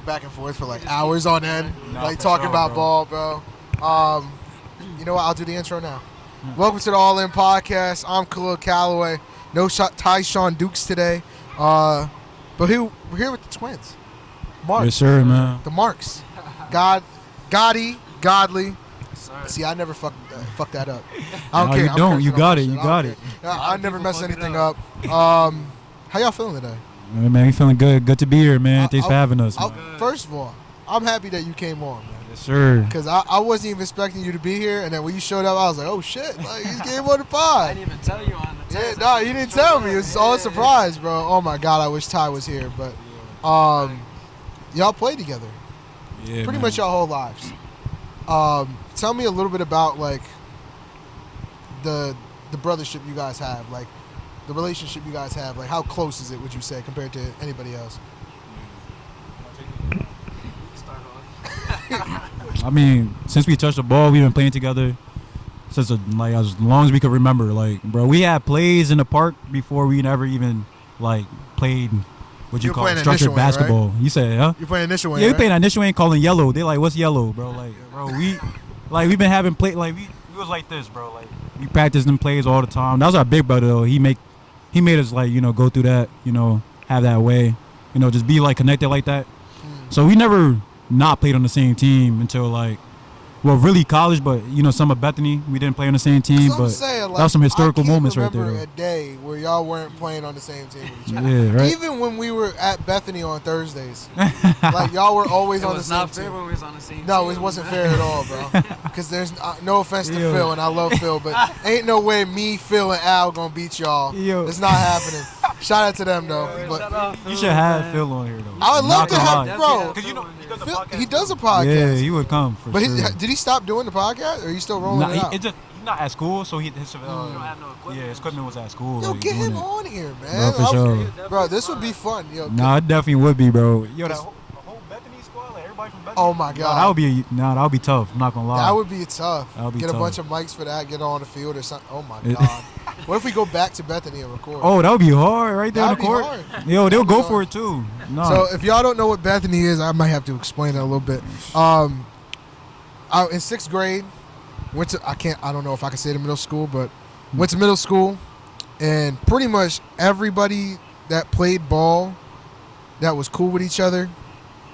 back and forth for like hours on end, like talking about ball, bro. You know what? I'll do the intro now. Welcome to the All In Podcast. I'm Kahlil Calloway. No Tyshawn Dukes today. But we're here with the twins. Marc. Yes, sir, man. The Marcs. Godly, Godly. See, I never fuck that up. I don't care. You don't. You got it. You got it. I never mess anything up. How y'all feeling today? Man, we feeling good. Good to be here, man. Thanks for having us. First of all, I'm happy that you came on, man. Yes, sir. Because I wasn't even expecting you to be here, and then when you showed up, I was like, oh, shit. Like, you came on the pod. I didn't even tell you on the text. Yeah, no, you didn't tell me. It was all a surprise, bro. Oh, my God, I wish Ty was here. But y'all played together. Yeah, pretty much your whole lives. Tell me a little bit about, like, the brothership you guys have, like, the relationship you guys have. Like, how close is it, would you say, compared to anybody else? I mean, since we touched the ball, we've been playing together since like as long as we could remember. Like, bro, we had plays in the park before we never even like played. What you call it? Structured basketball? Right? You said, huh? You're playing initial wing. Yeah, right? We playing initial wing, calling yellow. They like, what's yellow, bro? Like, bro, we've been having play like we was like this, bro. Like we practiced them plays all the time. That was our big brother though. He made us like go through that, have that way, just be like connected like that. So we never not played on the same team until like, well, really college, but some of Bethany we didn't play on the same team, but saying, like, that was some historical moments right there. I remember a day where y'all weren't playing on the same team with each other. Yeah, right. Even when we were at Bethany on Thursdays, like y'all were always on the same team. It was not fair when we was on the same team. No, it wasn't fair at all, bro. Because there's no offense to Phil, and I love Phil, but ain't no way me, Phil, and Al gonna beat y'all. It's not happening. Shout out to them though. But you should have Phil on here though. I would love to have, bro. Because he does a podcast. Yeah, he would come for sure. But did he stop doing the podcast, or are you still rolling it out? He's not at school, so his equipment was at school. Yo, like, get him on here, man. Bro, for sure. Bro, this would be fun. Yo, nah, it definitely would be, bro. Yo, the whole Bethany squad, like everybody from Bethany. Oh my God, that would be tough. I'm not gonna lie. That would be tough. Get a bunch of mics for that. Get on the field or something. Oh my God. What if we go back to Bethany and record? Oh, that would be hard right there on the court. Hard. Yo, they'll go for it too. No. So if y'all don't know what Bethany is, I might have to explain it a little bit. In sixth grade, I don't know if I can say the middle school, but went to middle school, and pretty much everybody that played ball that was cool with each other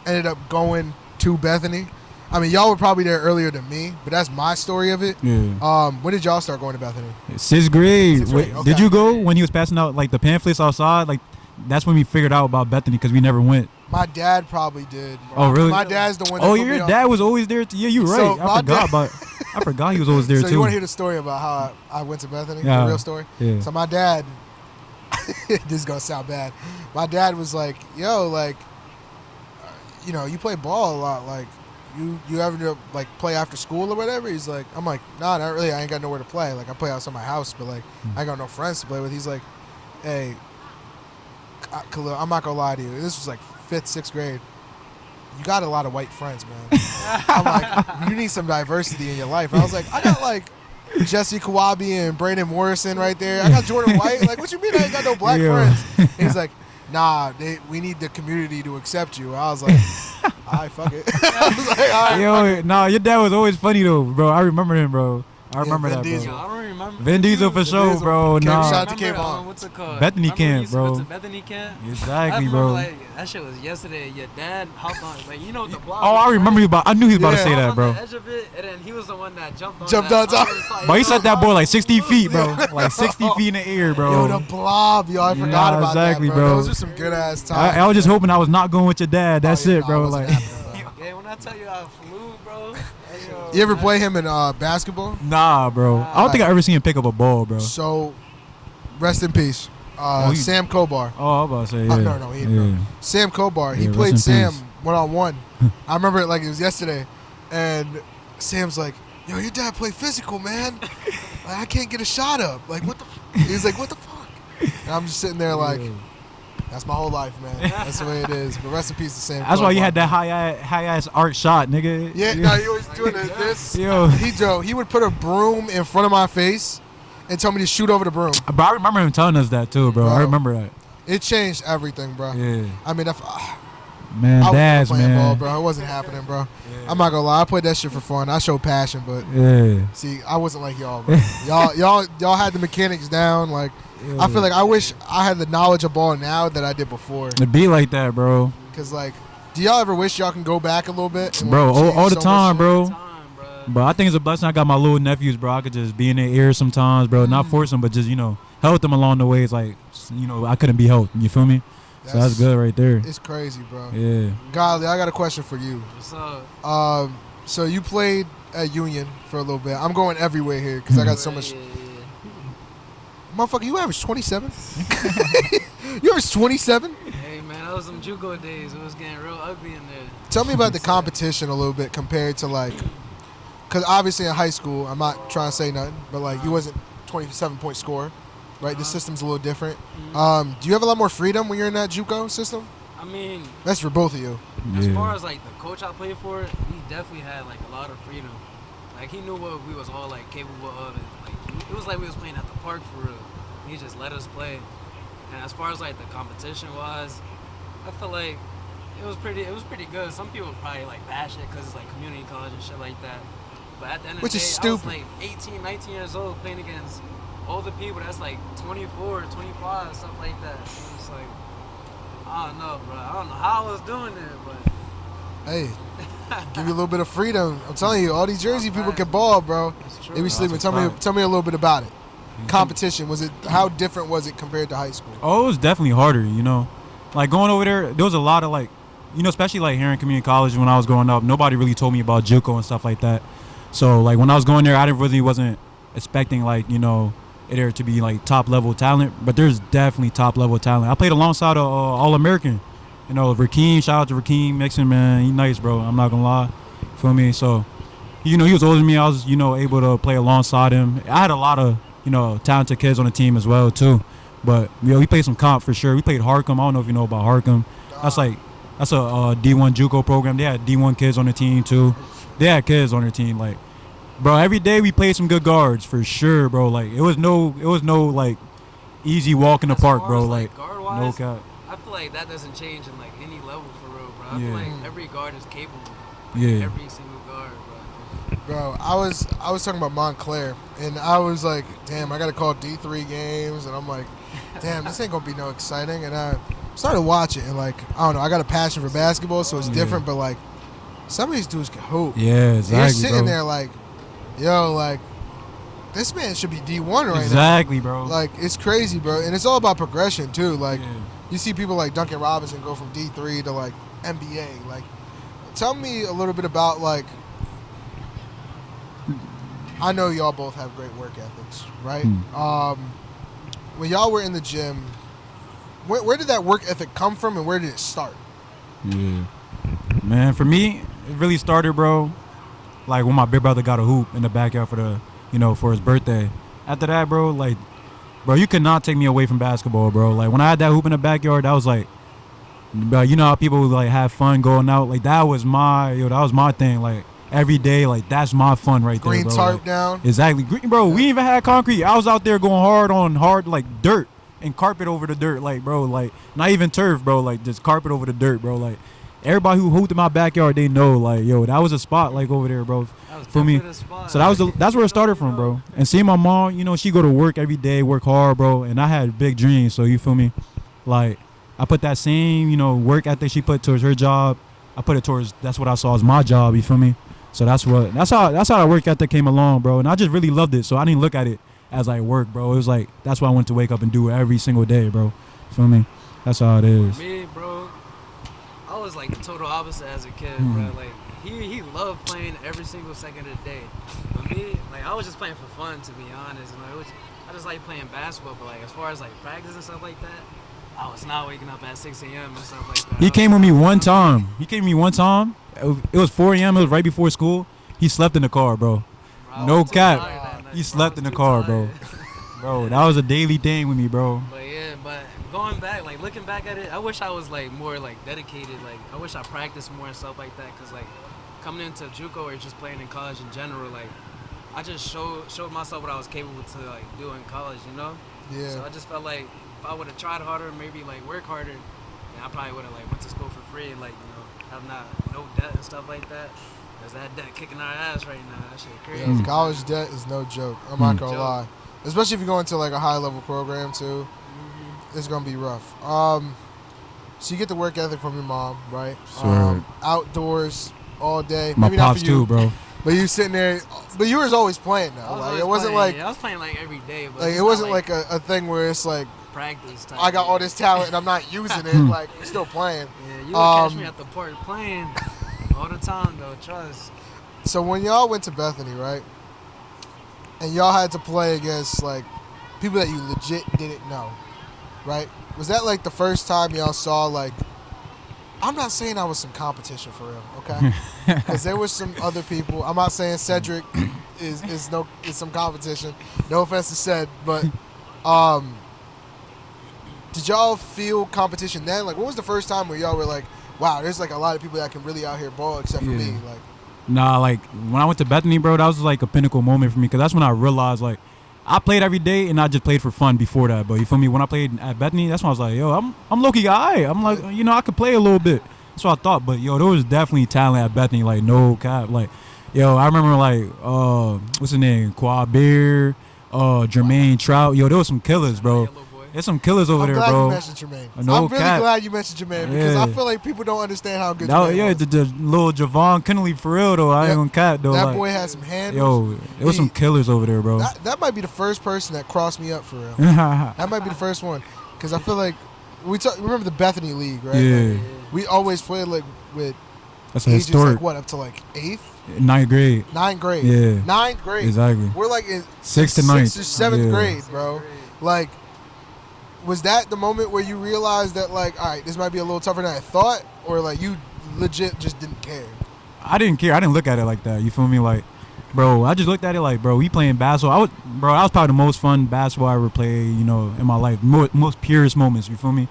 ended up going to Bethany. I mean, y'all were probably there earlier than me, but that's my story of it. Yeah. When did y'all start going to Bethany? Sixth grade. Okay. Did you go when he was passing out like the pamphlets outside? Like that's when we figured out about Bethany because we never went. My dad probably did. Bro. Oh, really? My dad's the one. Oh, your dad was always there. Yeah, you're right. So I forgot he was always there too. So you want to hear the story about how I went to Bethany? Yeah. The real story? Yeah. So my dad, this is going to sound bad. My dad was like, yo, like, you play ball a lot. Like, you ever, like, play after school or whatever? He's like, I'm like, nah, not really. I ain't got nowhere to play. Like, I play outside my house, but, like, I ain't got no friends to play with. He's like, hey, Kahlil, I'm not going to lie to you. This was, like, 5th, 6th grade. You got a lot of white friends, man. I'm like, you need some diversity in your life. I was like, I got like Jesse Kawabi and Brandon Morrison right there. I got Jordan White. Like, what you mean I ain't got no black friends? And he's like, nah, we need the community to accept you. I was like, all right, fuck it. I was like, all right. Yo, nah, your dad was always funny though, bro. I remember him, bro. I remember Vin that, Diesel. bro. I don't remember. Vin Diesel for sure, bro. Shout Nah. out to Cave on. What's it called? Bethany Camp, bro. To Bethany Camp? Exactly, I bro. remember, like, that shit was yesterday. Your dad hopped on, like, the block. Oh, I remember I knew he was about to say that, on bro. the edge of it, and then he was the one that jumped on top. But he set that boy like 60 feet, bro. Like 60 feet in the air, bro. Yo, the blob, yo. I forgot about exactly, that, bro. bro. Those are some good ass times. I was just hoping I was not going with your dad. That's it, bro. Like, Yeah, when I tell you I flew, bro. You ever play him in basketball? nah, bro. I don't think I ever seen him pick up a ball, bro. So, rest in peace. Sam Kobar. Oh, I was about to say, yeah. No, he didn't. Yeah. Sam Kobar. He Yeah, played rest in Sam peace. one-on-one. I remember it like it was yesterday. And Sam's like, yo, your dad played physical, man. Like, I can't get a shot up. Like, what the He's like, what the fuck? And I'm just sitting there like, that's my whole life, man. That's the way it is. But rest in peace to Sam. That's why you had that high-ass art shot, nigga. Yeah, no, he was doing this. Yo. He would put a broom in front of my face and tell me to shoot over the broom. But I remember him telling us that too, bro. I remember that. It changed everything, bro. Yeah. I mean, Man, I was dads, playing man. ball, bro. It wasn't happening, bro. I'm not gonna lie. I played that shit for fun. I showed passion, but Yeah. see, I wasn't like y'all, bro. y'all had the mechanics down. Like, I feel like I wish I had the knowledge of ball now that I did before. It be like that, bro. Cause like, do y'all ever wish y'all can go back a little bit? And, Bro, like, all the change so time, much bro. Time, bro. But I think it's a blessing. I got my little nephews, bro. I could just be in their ear sometimes, bro. Not force them, but just, help them along the way. It's like, I couldn't be helped. You feel me? So that's good right there. It's crazy, bro. Yeah. Godly, I got a question for you. What's up? So you played at Union for a little bit. I'm going everywhere here because I got so much. Yeah. Motherfucker, you average 27? You average 27? Hey, man, that was some JUCO days. It was getting real ugly in there. Tell me about the competition a little bit compared to like, because obviously in high school, I'm not trying to say nothing, but like you wasn't 27-point scorer, right? The system's a little different. Do you have a lot more freedom when you're in that JUCO system? I mean, That's for both of you. as far as like the coach I played for, he definitely had like a lot of freedom. Like he knew what we was all like capable of, and like it was like we was playing at the park for real. He just let us play. And as far as like the competition wise, I feel like it was pretty good. Some people probably like bash it because it's like community college and shit like that. But at the end of Which the day, is I was stupid. like 18, 19 years old playing against older people that's like 24, 25, stuff like that. So it's like, I don't know, bro. I don't know how I was doing it, but Hey, give you a little bit of freedom. I'm telling you, all these Jersey people can ball, bro. it's true. They be sleeping. That's a fact. Tell me a little bit about it. Competition, how different was it compared to high school? Oh, it was definitely harder, Like going over there was a lot of like, especially like here in community college when I was growing up, nobody really told me about JUCO and stuff like that. So like when I was going there, I wasn't expecting like, there to be like top level talent, but there's definitely top level talent. I played alongside a All-American, Rakeem. Shout out to Rakeem Mixon, man. He nice, bro. I'm not gonna lie. Feel me? So, he was older than me. I was, able to play alongside him. I had a lot of, talented kids on the team as well too. But we played some comp for sure. We played Harcum. I don't know if you know about Harcum. That's a D1 JUCO program. They had D1 kids on the team too. They had kids on their team. Like, bro, every day we played some good guards for sure, bro. Like it was no like easy walk in the As park, far bro. as, like guard-wise, no cap. I feel like that doesn't change in like any level for real, bro. I feel Yeah. like every guard is capable. Yeah. Every single guard, bro. Bro, I was talking about Montclair, and I was like, damn, I got to call D3 games, and I'm like, damn, this ain't going to be no exciting. And I started watching, and like, I don't know, I got a passion for basketball, so it's different, but like, some of these dudes can hoop. Yeah, exactly. You're sitting bro. there like, yo, like, this man should be D1 right Exactly, bro. now. Like, it's crazy, bro. And it's all about progression, too. Like, Yeah. you see people like Duncan Robinson go from D3 to like NBA. Like, tell me a little bit about like, I know y'all both have great work ethics, right? When y'all were in the gym, where did that work ethic come from, and where did it start? Yeah. Man, for me, it really started, bro, like when my big brother got a hoop in the backyard for his birthday. After that, bro, like, bro, you could not take me away from basketball, bro. Like, when I had that hoop in the backyard, that was like, bro, you know how people like have fun going out? Like, that was my thing. Like, every day, like, that's my fun right there, Green bro. tarp Like, down. exactly. Bro, we even had concrete. I was out there going hard, like, dirt and carpet over the dirt. Like, bro, like, not even turf, bro. Like, just carpet over the dirt, bro. Like, everybody who hooped in my backyard, they know, like, yo, that was a spot, like, over there, bro. For me. So that's where it started from, bro. And seeing my mom, she go to work every day, work hard, bro. And I had big dreams, so you feel me? Like, I put that same, work ethic she put towards her job. I put it towards, that's what I saw as my job, you feel me? So that's how that work ethic came along, bro. And I just really loved it. So I didn't look at it as like work, bro. It was like, that's why I wanted to wake up and do it every single day, bro. Feel me? That's how it is. Me, bro, I was like the total opposite as a kid, bro. Like he loved playing every single second of the day. But me, like I was just playing for fun, to be honest. And I just like playing basketball. But like as far as like practice and stuff like that, I was not waking up at 6 a.m. and stuff like that. He came with me one time. It was 4 a.m. It was right before school. He slept in the car, bro. I No was too cap. tired that night, He bro. slept I was in the too car, tired. bro. That was a daily thing with me, bro. But yeah, but going back, like looking back at it, I wish I was like more like dedicated. Like I wish I practiced more and stuff like that. Cause like coming into JUCO or just playing in college in general, like I just showed myself what I was capable to like do in college, you know? Yeah. So I just felt like if I would have tried harder, maybe like work harder, I probably would have like went to school for free and like have no debt and stuff like that. Cause that debt kicking our ass right now. That shit crazy. Yeah, college debt is no joke. I'm not gonna lie, especially if you go into like a high level program too. It's gonna be rough. So you get the work ethic from your mom, right? Sure. Outdoors all day. My Maybe not pops for you, too, bro. But you sitting there. But you was always playing though. Like it wasn't like I was playing like every day. But it wasn't like a thing where it's like practice time. I got all this talent and I'm not using it. Like you're still playing. Yeah, you would catch me at the park playing all the time though. Trust. So when y'all went to Bethany, right, and y'all had to play against like people that you legit didn't know, right? Was that like the first time y'all saw like? I'm not saying I was some competition for real, okay? Because there was some other people. I'm not saying Cedric is some competition. No offense to Ced, but did y'all feel competition then? Like, what was the first time where y'all were like, wow, there's like a lot of people that can really out here ball except for me? Like, nah, like when I went to Bethany, bro, that was like a pinnacle moment for me because that's when I realized like I played every day and I just played for fun before that. But you feel me? When I played at Bethany, that's when I was like, yo, I'm low-key alright. I'm like, I could play a little bit. That's what I thought. But yo, there was definitely talent at Bethany, like no cap. Like, yo, I remember like what's his name? Quad Beer, Jermaine Trout. Yo, there was some killers, bro. There's some killers over there, bro. I'm glad you mentioned Jermaine. No I'm really cap. glad you mentioned Jermaine because I feel like people don't understand how good Jermaine was. The little Javon Kennelly for real though. I ain't gonna cap though. That like, boy had some handles. Yo, there was some killers over there, bro. That might be the first person that crossed me up for real. That might be the first one because I feel like remember the Bethany League, right? Yeah. Like, we always played like with That's ages historic. like what up to like 8th, 9th grade. 9th grade. Yeah. 9th grade. Exactly. We're like in 6th to 9th. 6th or 7th Yeah. grade, bro. Like, was that the moment where you realized that like, all right, this might be a little tougher than I thought, or like you legit just didn't care? I didn't care. I didn't look at it like that. You feel me? Like, bro, I just looked at it like, bro, we playing basketball. I was probably the most fun basketball I ever played, in my life. Most purest moments, you feel me?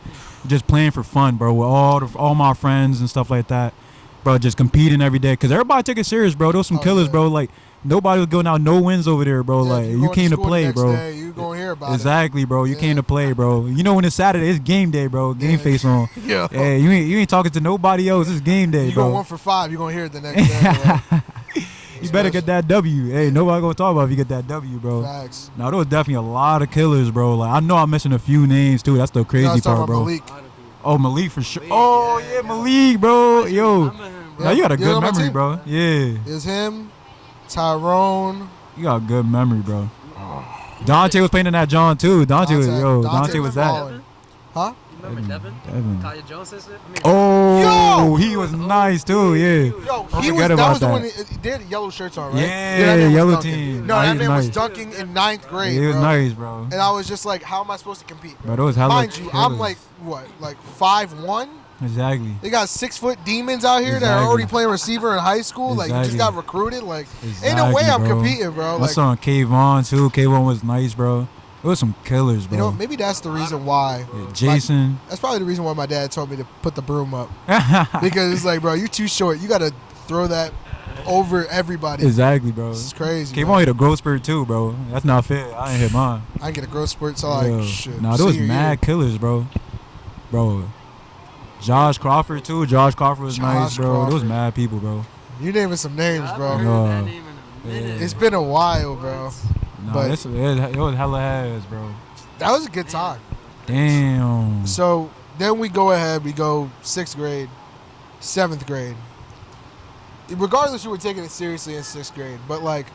Just playing for fun, bro, with all my friends and stuff like that. Bro, just competing every day. Because everybody took it serious, bro. There was some killers, bro. Like, nobody was going out no wins over there, bro. Yeah, like, you you came to play, bro. Day, you gonna hear about exactly, bro. You came to play, bro. When it's Saturday, it's game day, bro. Game face on. Yeah. Yeah, you ain't talking to nobody else. It's game day, you bro. You go 1 for 5. You gonna hear it the next day. Bro. You better get that W. Hey, nobody gonna talk about if you get that W, bro. Facts. Now, there was definitely a lot of killers, bro. Like, I know I'm missing a few names, too. That's the crazy part, bro. Malik. Oh, Malik for sure. Oh, yeah, Malik, bro. Yo. Now, you got a good memory, bro. Yeah. It's him, Tyrone. You got a good memory, bro. Dante was playing in that John, too. Dante was that. Huh? Remember Devin? Kaya Jones' sister? He was nice, too, yeah. Yo, that was the one that did yellow shirts on, right? Yeah, yellow team. No, that man was dunking in 9th grade, he was nice, bro. And I was just like, how am I supposed to compete? Bro, those hella Mind you, I'm like, what, like 5'1"? Exactly. They got 6-foot demons out here that are already playing receiver in high school. Like, you just got recruited. Like, ain't no way I'm competing, bro. I saw Kayvon, too. Kayvon was nice, bro. There was some killers, bro. Maybe that's the reason why. Yeah, Jason. That's probably the reason why my dad told me to put the broom up. Because it's like, bro, you're too short. You got to throw that over everybody. Exactly, bro. It's crazy. Kayvon hit a growth spurt, too, bro. That's not fair. I ain't hit mine. I didn't get a growth spurt till like, shit. Nah, there was mad killers, bro. Bro. Josh Crawford, too. Josh Crawford was nice, bro. There was mad people, bro. You naming some names, bro. It's been a while, bro. Nah, but it was hella heads, bro. That was a good time. Damn. So then we go ahead. We go 6th grade, 7th grade. Regardless, you were taking it seriously in 6th grade. But, like,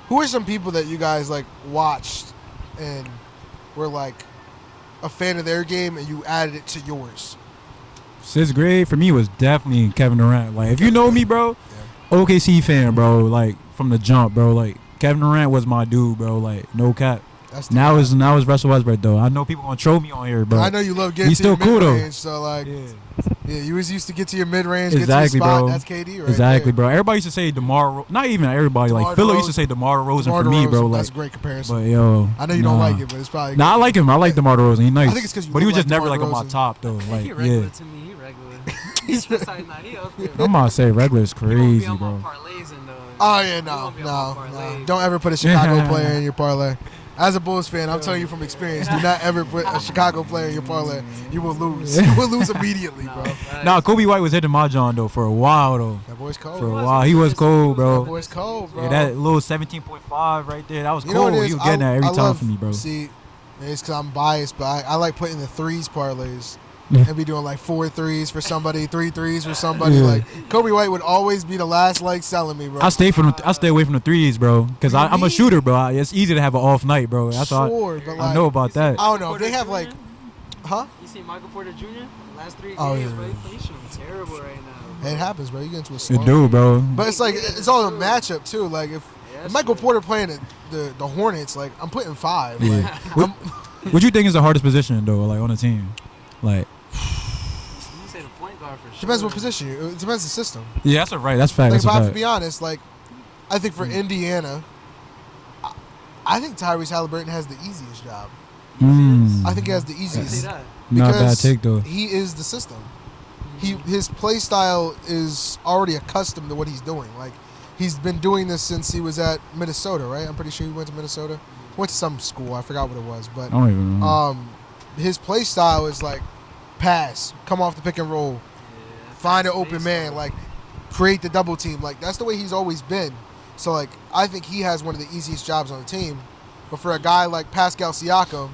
who are some people that you guys, like, watched and were, like, a fan of their game and you added it to yours? 6th grade, for me, was definitely Kevin Durant. Like, if you know me, bro, OKC fan, bro, like, from the jump, bro. Like, Kevin Durant was my dude, bro. Like, no cap. Now it's Russell Westbrook, though. I know people gonna troll me on here, but I know you love getting he's to still your cool, mid-range, though. so, like, yeah, you was used to get to your mid-range, exactly, get to your spot. bro. That's KD, right? Exactly, bro. Everybody used to say DeMar. Not even everybody. DeMar like, Philo DeRozan. used to say DeMar DeRozan DeMar for me, DeRozan, bro. Like, that's a great comparison. But, yo. I know you don't like it, but it's probably Nah, I like him. I like DeMar DeRozan. He's nice. I think it's because you But he was just like never, DeMar like, on my DeRozan. top, though. Like, he regular to me. He regular. He's just like, nah, he up there. I'm about to say regular is crazy, bro. Parlays and Oh, yeah, no. Don't ever put a Chicago player in your parlay. As a Bulls fan, I'm telling you from experience, do not ever put a Chicago player in your parlay. You will lose. You will lose immediately, bro. Nah, Kobe White was hitting my John though for a while though. That boy's cold. For a while, he was cold, That bro. boy's cold, bro. Yeah, that little 17.5 right there, that was You know what cold. it He is? was getting that every I time love, for me, bro. See, it's because I'm biased, but I like putting the threes parlays. And be doing like 4 threes for somebody, 3 threes for somebody. Yeah. Like Kobe White would always be the last leg selling me, bro. I stay away from the threes, bro, because What do you I'm a mean? shooter, bro. It's easy to have an off night, bro. That's all. Sure, but I like, know about that. I don't know if they have like, huh? You see Michael Porter Jr. last 3 games, Oh, yeah. bro. He's shooting terrible right now. Bro. It happens, bro. You get into a It slump. do, bro. But it's like it's all a matchup too. Like if Michael Porter playing the Hornets, like I'm putting 5. Yeah. Like, What you think is the hardest position though, like on the team? Like, You say the point guard for sure. depends what position. It depends the system. yeah, that's a right. That's fact. Like That's if a I have to fact. be honest, like I think for Indiana, I think Tyrese Halliburton has the easiest job. I think he has the I see easiest. that. Not a bad Because take though. he is the system. His play style is already accustomed to what he's doing. Like he's been doing this since he was at Minnesota, right? I'm pretty sure he went to Minnesota. Went to some school. I forgot what it was, but I don't even know. his play style is like pass, come off the pick and roll, find an open man, like create the double team. Like that's the way he's always been. So like I think he has one of the easiest jobs on the team. But for a guy like Pascal Siakam,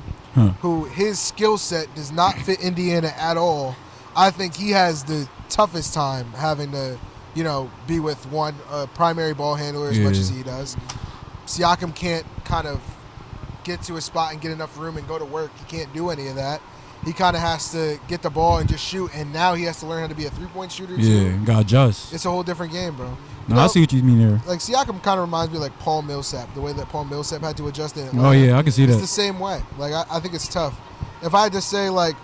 who his skill set does not fit Indiana at all, I think he has the toughest time having to, be with one primary ball handler as much as he does. Siakam can't kind of get to a spot and get enough room and go to work. He can't do any of that. He kind of has to get the ball and just shoot, and now he has to learn how to be a three-point shooter Yeah, too. got just. It's a whole different game, bro. No, I see what you mean there. Like Siakam kind of reminds me of like Paul Millsap, the way that Paul Millsap had to adjust in Atlanta. Oh yeah, I can see It's that. the same way. Like I think it's tough. If I had to say like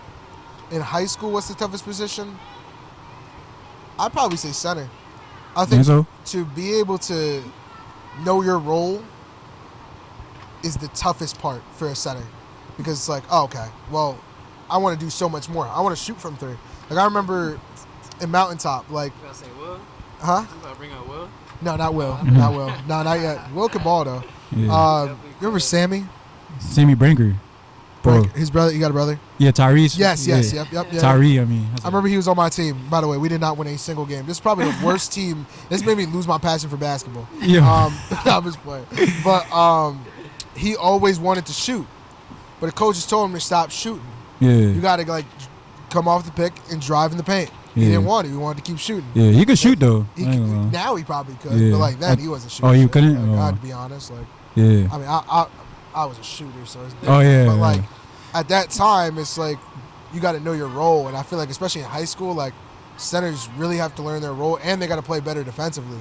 in high school, what's the toughest position? I'd probably say center. I think so? to be able to know your role is the toughest part for a center, because it's like, oh, okay, well, I want to do so much more. I want to shoot from 3. Like I remember in Mountaintop, like, You gotta say Will? huh? You gotta bring up Will? No, not Will. Not Will. No, not yet. Will can ball though. Yeah. You remember Sammy? Sammy Brinker. Bro. His brother. You got a brother? Yeah, Tyrese. Yes. Yeah. Yep. Tyree, I mean. I remember he was on my team. By the way, we did not win a single game. This is probably the worst team. This made me lose my passion for basketball. Yeah. I was playing. But he always wanted to shoot. But the coaches told him to stop shooting. Yeah. You got to like come off the pick and drive in the paint. He Yeah. didn't want to. He wanted to keep shooting. Yeah, he could shoot though. He I ain't gonna lie. now he probably could, Yeah. but like then he wasn't shooting. Oh, you shit. couldn't? Like, I Oh. had to be honest. Like Yeah. I mean, I was a shooter, so it's Oh yeah. but yeah. like at that time, it's like you got to know your role, and I feel like especially in high school, like centers really have to learn their role, and they got to play better defensively.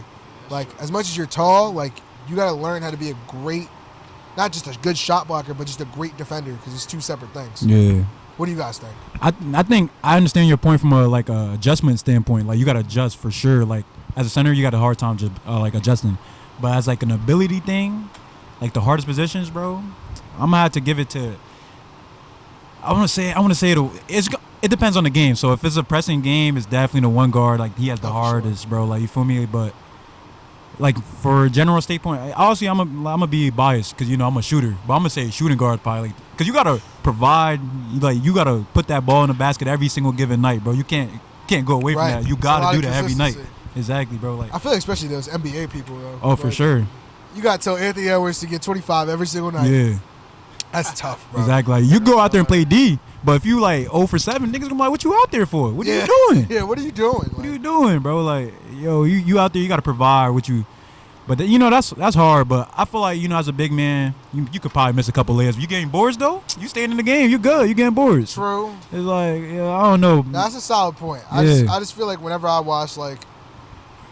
Like as much as you're tall, like you got to learn how to be a great, not just a good shot blocker, but just a great defender, because it's 2 separate things. Yeah. What do you guys think? I think I understand your point from a like a adjustment standpoint. Like you got to adjust for sure. Like as a center, you got a hard time just like adjusting. But as like an ability thing, like the hardest positions, bro, I'm gonna have to give it to. I want to say it depends on the game. So if it's a pressing game, it's definitely the one guard. Like he has the Oh, for sure. hardest, bro. Like you feel me? But like for general state point, obviously I'm gonna be biased because I'm a shooter. But I'm gonna say shooting guard probably because you gotta provide. Like you gotta put that ball in the basket every single given night, bro. You can't go away from Right. that. You It's a lot gotta of do that every night. consistency. Exactly, bro. Like I feel like especially those NBA people, though. oh, for Like, sure. You got to tell Anthony Edwards to get 25 every single night. Yeah, That's tough, bro. exactly. Like you go out there and play D, but if you like 0 for 7, niggas gonna be like, what you out there for? What are Yeah. you doing? Yeah, what are you doing? What are you doing, bro? Like, yo, you out there, you gotta provide what you. But that's hard. But I feel like as a big man, you could probably miss a couple layers. If you getting boards though, you staying in the game. You good. You getting boards. True. It's like I don't know. That's a solid point. I just feel like whenever I watch like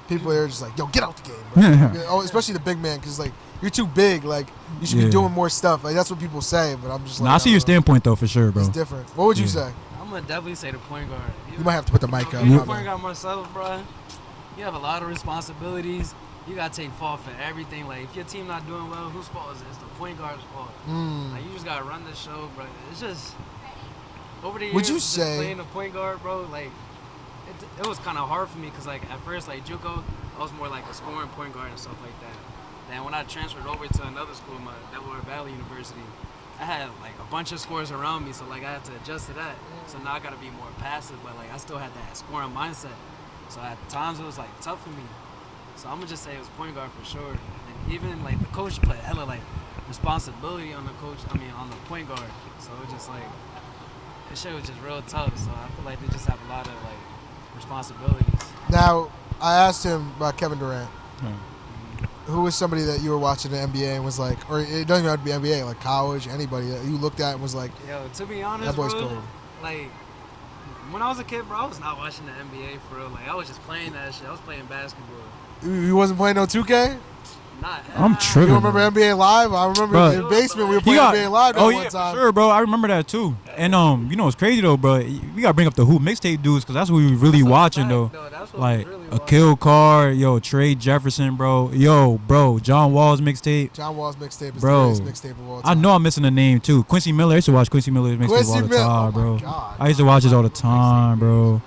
people are just like, yo, get out the game, bro. Oh, especially the big man, because like you're too big. Like you should be Yeah. doing more stuff. Like that's what people say, but I'm just like, Nah, I see your standpoint though for sure, bro. It's different. What would you Yeah. say? I'm gonna definitely say the point guard. You might have to put the mic up. Being My a point bad. guard myself, bro, you have a lot of responsibilities. You gotta take fault for everything. Like if your team not doing well, whose fault is it? It's the point guard's fault. Like you just gotta run the show, bro. It's just over the years. Would you just say- playing the point guard, bro? Like it was kind of hard for me because like at first like JUCO, I was more like a scoring point guard and stuff like that. Then when I transferred over to another school, my Delaware Valley University, I had like a bunch of scores around me, so like I had to adjust to that. So now I gotta be more passive, but like I still had that scoring mindset. So at times it was like tough for me. So I'm gonna just say it was point guard for sure. And even like the coach put hella like responsibility on the coach. I mean on the point guard. So it just like this shit was just real tough. So I feel like they just have a lot of like responsibilities. Now, I asked him about Kevin Durant. Who was somebody that you were watching the NBA and was like, or it doesn't even have to be NBA, like college, anybody that you looked at and was like, yo, to be honest, that boy's bro, cold. like when I was a kid, bro, I was not watching the NBA for real. Like I was just playing that shit. I was playing basketball. You wasn't playing no 2K? I'm tripping. You remember NBA Live? I remember in the basement we were playing NBA Live that one time. For sure, bro. I remember that too. And you know what's crazy though, bro? We gotta bring up the Hoop mixtape dudes because that's what we really watching though. Like a Kill Card, yo, Trey Jefferson, bro. Yo, bro, John Wall's mixtape. John Wall's mixtape is bro, the greatest mixtape of all time. I know I'm missing a name too. Quincy Miller. I used to watch Quincy Miller's mixtape all the time, bro. God. I used to watch this all the time, bro.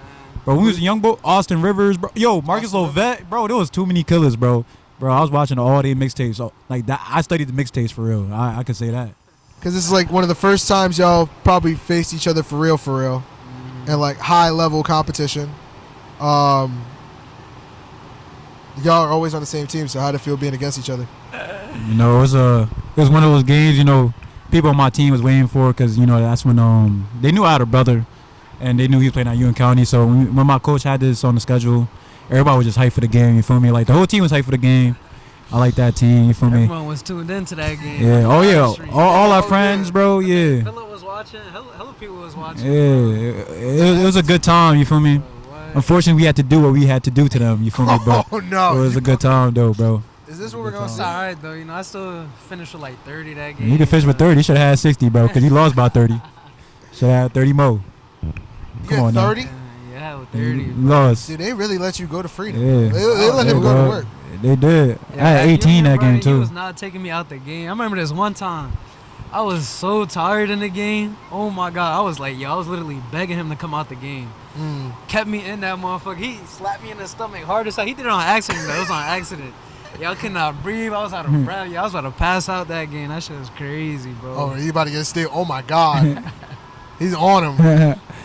Bro, when we was a young boy, Austin Rivers, bro. Yo, Marcus Lovett, bro. There was too many killers, bro. Bro, I was watching all day mixtapes. So, like that, I studied the mixtapes for real. I could say that. Because this is like one of the first times y'all probably faced each other for real, and like high level competition. Y'all are always on the same team, so how'd it feel being against each other? You know, it was one of those games. You know, people on my team was waiting for because you know that's when they knew I had a brother, and they knew he was playing at Ewan County. So when my coach had this on the schedule, everybody was just hyped for the game. You feel me? Like the whole team was hyped for the game. I like that team. You feel me? Everyone was tuned into that game. Yeah. Oh yeah. All our friends, bro. Yeah. Philip was watching. Hella people was watching. Yeah. It was a good time. You feel me? Unfortunately, we had to do what we had to do to them. You feel me, bro? Oh no. It was a good time though, bro. Is this what we're gonna It's say? all right though. You know, I still finished with like 30 that game. You could finish with 30. You should have had 60, bro, because you lost by 30. Should have had 30 more. You had 30? Yeah, with 30. You lost. Dude, they really let you go to freedom. Yeah. They let him go to work. They did. Yeah, I had 18 that game He too. was not taking me out the game. I remember this one time. I was so tired in the game. Oh my God. I was like, yo, I was literally begging him to come out the game. Kept me in that motherfucker. He slapped me in the stomach hard as hell. He did it on accident though. It was on accident. Y'all could not breathe. I was out of breath. Y'all was about to pass out that game. That shit was crazy, bro. Oh, you about to get steel? Oh my God. He's on him.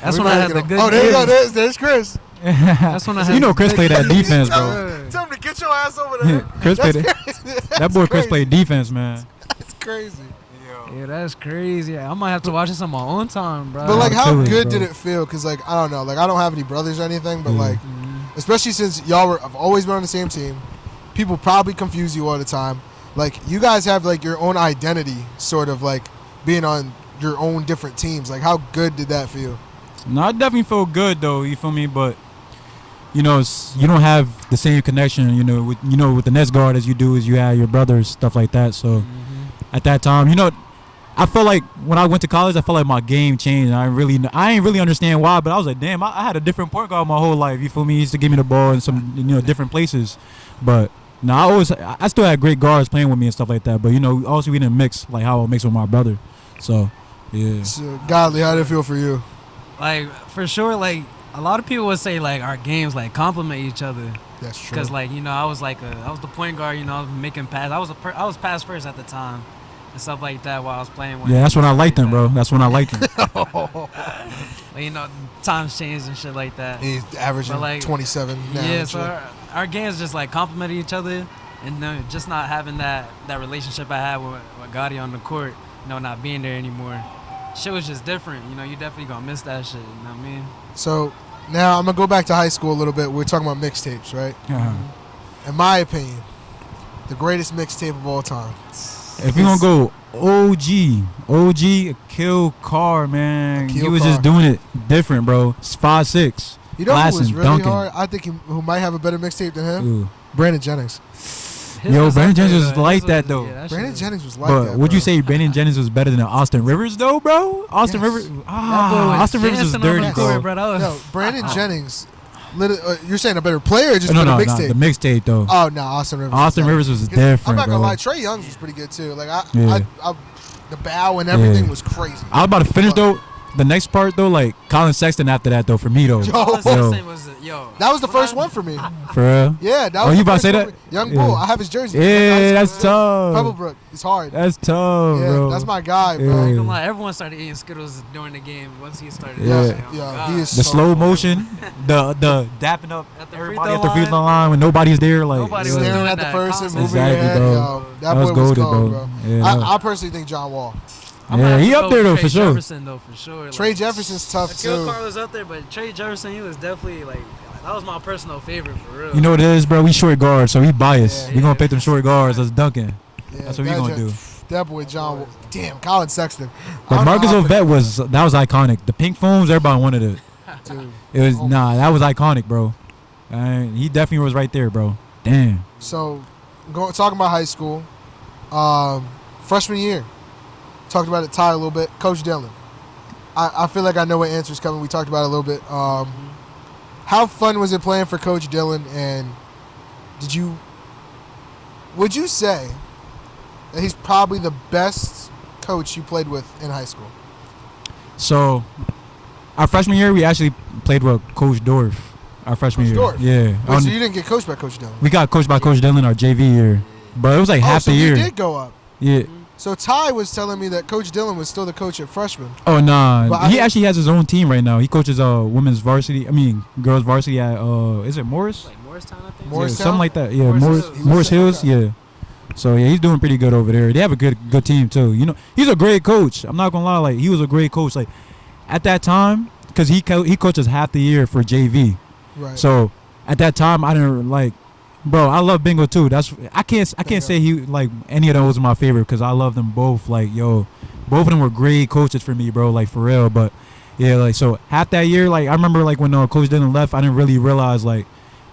That's when I had the good. Oh, there you go. There's Chris. That's when I had. You know, Chris played that defense, bro. Tell him to get your ass over there. Chris played it. That boy Chris played defense, man. That's crazy. Yeah, that's crazy. I might have to watch this on my own time, bro. But like, how Killers, good bro. did it feel? Because like, I don't know. Like, I don't have any brothers or anything, but like, especially since y'all have always been on the same team, people probably confuse you all the time. Like, you guys have like your own identity, sort of like being on your own different teams. Like, how good did that feel? No, I definitely feel good though. You feel me? But you know, you don't have the same connection. You know, with the next guard as you do as you had your brothers, stuff like that. So at that time, you know, I felt like when I went to college, I felt like my game changed. I ain't really understand why, but I was like, damn, I had a different point guard my whole life. You feel me? He used to give me the ball in some different places, but. No, I still had great guards playing with me and stuff like that. But, you know, also we didn't mix like how I mix with my brother. So, yeah. So, Godly, how did it feel for you? Like, for sure, like, a lot of people would say, like, our games, like, complement each other. That's true. Because, like, you know, I was the point guard, you know, I was making pass. I was pass first at the time and stuff like that while I was playing with him. Yeah, that's when I liked him, bro. That's when I liked him. Like, you know, times changed and shit like that. He's averaging like, 27 now. Yeah, so our games just, like, complemented each other. And then just not having that relationship I had with Goddy on the court, you know, not being there anymore. Shit was just different. You know, you definitely gonna miss that shit. You know what I mean? So now I'm gonna go back to high school a little bit. We're talking about mixtapes, right? In my opinion, the greatest mixtape of all time. If you're gonna go OG, Kill Car, man. He was just doing it different, bro. It's 5'6". You know who was really dunking. hard? I think who might have a better mixtape than him? Ooh. Brandon Jennings. Yo, Brandon Jennings was like that, though. Yeah, Brandon Jennings was like but that, would you bro. say Brandon Jennings was better than Austin Rivers, though, bro? Austin Yes. Rivers, Austin Rivers was dirty, bro. No, Brandon Jennings. You're saying a better player or just No, better no, mixtape? the mixtape, though. Oh, no, Austin Rivers. Austin Rivers was 'Cause different, I'm not going to bro. lie. Trey Young's was pretty good, too. Like, Yeah. the bow and everything Yeah. was crazy. I was about to finish, though. the next part though, like Colin Sexton after that though for me though. Yo. Sexton was That was the first one for me. For real? Yeah, that Oh, was you the about to first say one that? for me. Young Yeah. Bull. I have his jersey. Yeah, that's tough. Pebblebrook. It's hard. That's tough, Yeah, bro. that's my guy, bro. Yeah. I ain't gonna lie, everyone started eating Skittles during the game once he started. Yeah. dancing. Oh, Yeah, God. he is The so slow cool. motion, the dapping up At the free everybody throw at the free line. throw line when nobody's there. Like Nobody yeah. was Staring doing at the that person, constantly. moving your Exactly, head. bro. Yo, That that was boy was goated, cold, bro. bro. Yeah, I personally think John Wall. I'm gonna Yeah, have he to up go there with though Trey for sure. Jefferson though for sure. Trey Jefferson's tough Kill too. Carl was up there, but Trey Jefferson, he was definitely like that was my personal favorite for real. You know what it is, bro? We short guards, so we biased. Yeah. We gonna pick them short guards. That's Duncan. Yeah, That's what we that gonna ju- do. That boy John Wall. Damn, Colin Sexton. I But don't know Marcus how- Ovette was iconic. The pink foams, everybody wanted it. Dude. It was Oh. that was iconic, bro. He definitely was right there, bro. Damn. So, talking about high school, freshman year. Talked about it, Ty, a little bit. Coach Dillon. I feel like I know what answer's coming. We talked about it a little bit. How fun was it playing for Coach Dillon? And would you say that he's probably the best coach you played with in high school? So, our freshman year, we actually played with Coach Dorf. Our freshman Coach year, Dorf? yeah. Wait, so you didn't get coached by Coach Dillon? We got coached by Coach Dillon our JV year, but it was like half so the year. you did go up. Yeah. So Ty was telling me that Coach Dillon was still the coach at freshman. Oh nah, But he actually has his own team right now. He coaches women's varsity. I mean, girls varsity at is it Morris? like Morristown, I think. Yeah, Morristown? something like that. Yeah, Morris Morris Hills. Hills. Yeah. So yeah, he's doing pretty good over there. They have a good team too. You know, he's a great coach. I'm not gonna lie, like he was a great coach. Like at that time, because he coaches half the year for JV. Right. So at that time, I didn't like. Bro, I love Bingo too. I can't say he like any of those are my favorite because I love them both. Like both of them were great coaches for me, bro. Like for real. But yeah, like so half that year, like I remember like when Coach Dillon left, I didn't really realize like,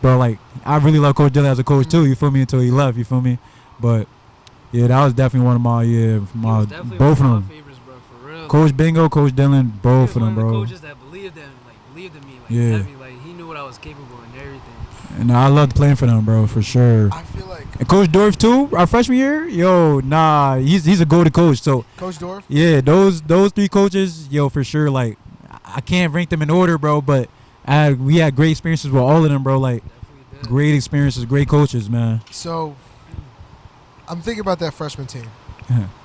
bro, like I really love Coach Dillon as a coach too. You feel me? Until he left, you feel me? But yeah, that was definitely one of my both of them. Favorites, bro, for real. Coach Bingo, Coach Dillon, He both was of them, one of the bro. coaches that believed in me, like Yeah. heavy. Like he knew what I was capable and everything. And I loved playing for them, bro, for sure. I feel like And Coach Dorf too, our freshman year, he's a go-to coach. So Coach Dorf. yeah, those three coaches, for sure. Like I can't rank them in order, bro, but we had great experiences with all of them, bro. Like Definitely did. great experiences, great coaches, man. So, I'm thinking about that freshman team.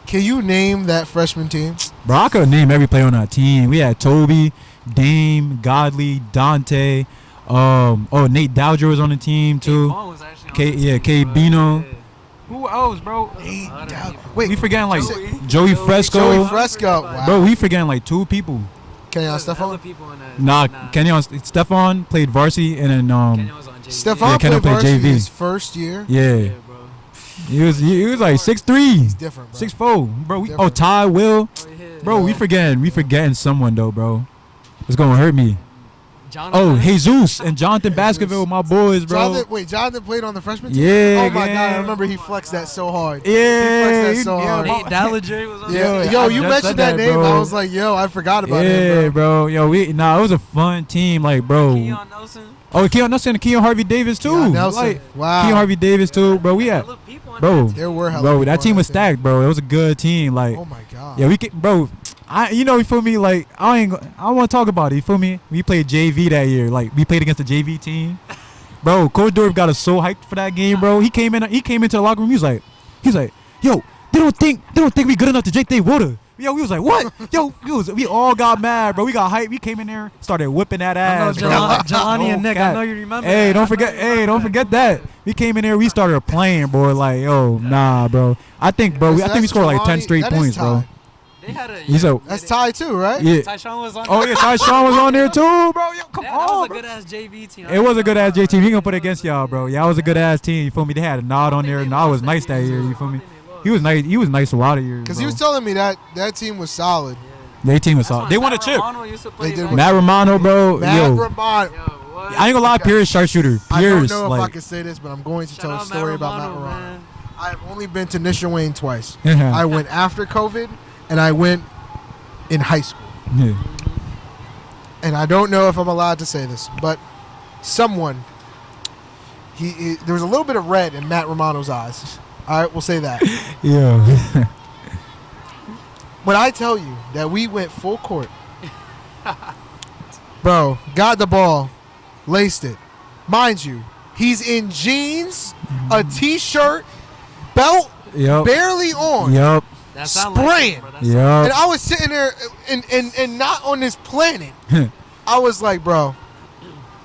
Can you name that freshman team? Bro, I could name every player on that team. We had Toby, Dame, Godly, Dante. Nate Dowdger was on the team too. Vaughn was actually on the team, K bro. Bino. Yeah. Who else, bro? Nate A lot of Dow- people. Wait, We forgetting like Joey. Joey Fresco. Joey Fresco. Wow. Bro, we forgetting like two people. Kenyon There's hella Stephon. people in that. Nah, Kenyon Stephon played varsity and then Kenyon was on JV. Stephon Yeah, Kenyon played played varsity JV. his first year. yeah, Yeah, bro. he was like 6'3", He's different, bro. 6'4", bro. Different. Ty Will, Oh, yeah. bro. We forgetting someone though, bro. It's gonna hurt me. Jonathan. Oh, Jesus and Jonathan Baskerville, my boys, bro. Jonathan played on the freshman team? Yeah, Oh, my God. I gang. remember he flexed that so hard. Yeah, He flexed that so hard. Nate Dallager was on Yeah. there. Yo, I you just mentioned said that name. bro. I was like, yo, I forgot about Yeah, him, bro. bro. Yo, it was a fun team, like, bro. Keon Nelson. Oh, Keon Nelson and Keon Harvey Davis too. Keon Nelson. Like, Wow. Keon Harvey Davis too, bro. We had, Hella people on bro, that team. There were hella bro. people That on team was that stacked, bro. It was a good team. Like, Oh, my God. yeah, bro. You feel me? Like, I want to talk about it. You feel me? We played JV that year. Like, we played against the JV team. Bro, Coach Dorf got us so hyped for that game, bro. He came into the locker room. He's like, yo, they don't think we good enough to drink their water. Yo, we was like, what? Yo, we all got mad, bro. We got hyped. We came in there, started whipping that I know ass, bro. Jelani and No Nick. cap. I know you remember. Hey, that. don't I forget. know you Hey, remember don't forget that. We came in there. We started playing, bro. Like, yo, nah, bro. I think we That's scored like 10 Jelani. straight That is points, bro. Ty. They had a. He's a That's Ty, too, right? yeah. Tyshawn was on. Oh yeah, Tyshawn was on there too, bro. Yo, come That on, was a bro. good ass JV team. It was a good ass J team. He gonna put it against y'all, bro. Y'all was a good ass team. You feel me? They had a nod on there. Nod was nice that year. You feel me? He was nice. He was nice a lot of years. Because Bro. he was telling me that team was solid. Their team was solid. They won a chip. They did Matt Romano, bro. Matt Yo, Ramon. I ain't gonna lie. Pierce sharpshooter. I don't Pierce, know if I like. can say this, but I'm going to Shout tell a out story about Matt Romano, Ramon. man. I've only been to Nisha twice. Yeah. I went after COVID, and I went in high school. Yeah. And I don't know if I'm allowed to say this, but someone, there was a little bit of red in Matt Romano's eyes. All right, we'll say that. Yeah. When I tell you that we went full court Bro, got the ball, laced it. Mind you, he's in jeans, a t-shirt, belt barely on. Yep. That sound spraying. Like Yep. And I was sitting there and not on this planet. I was like, bro,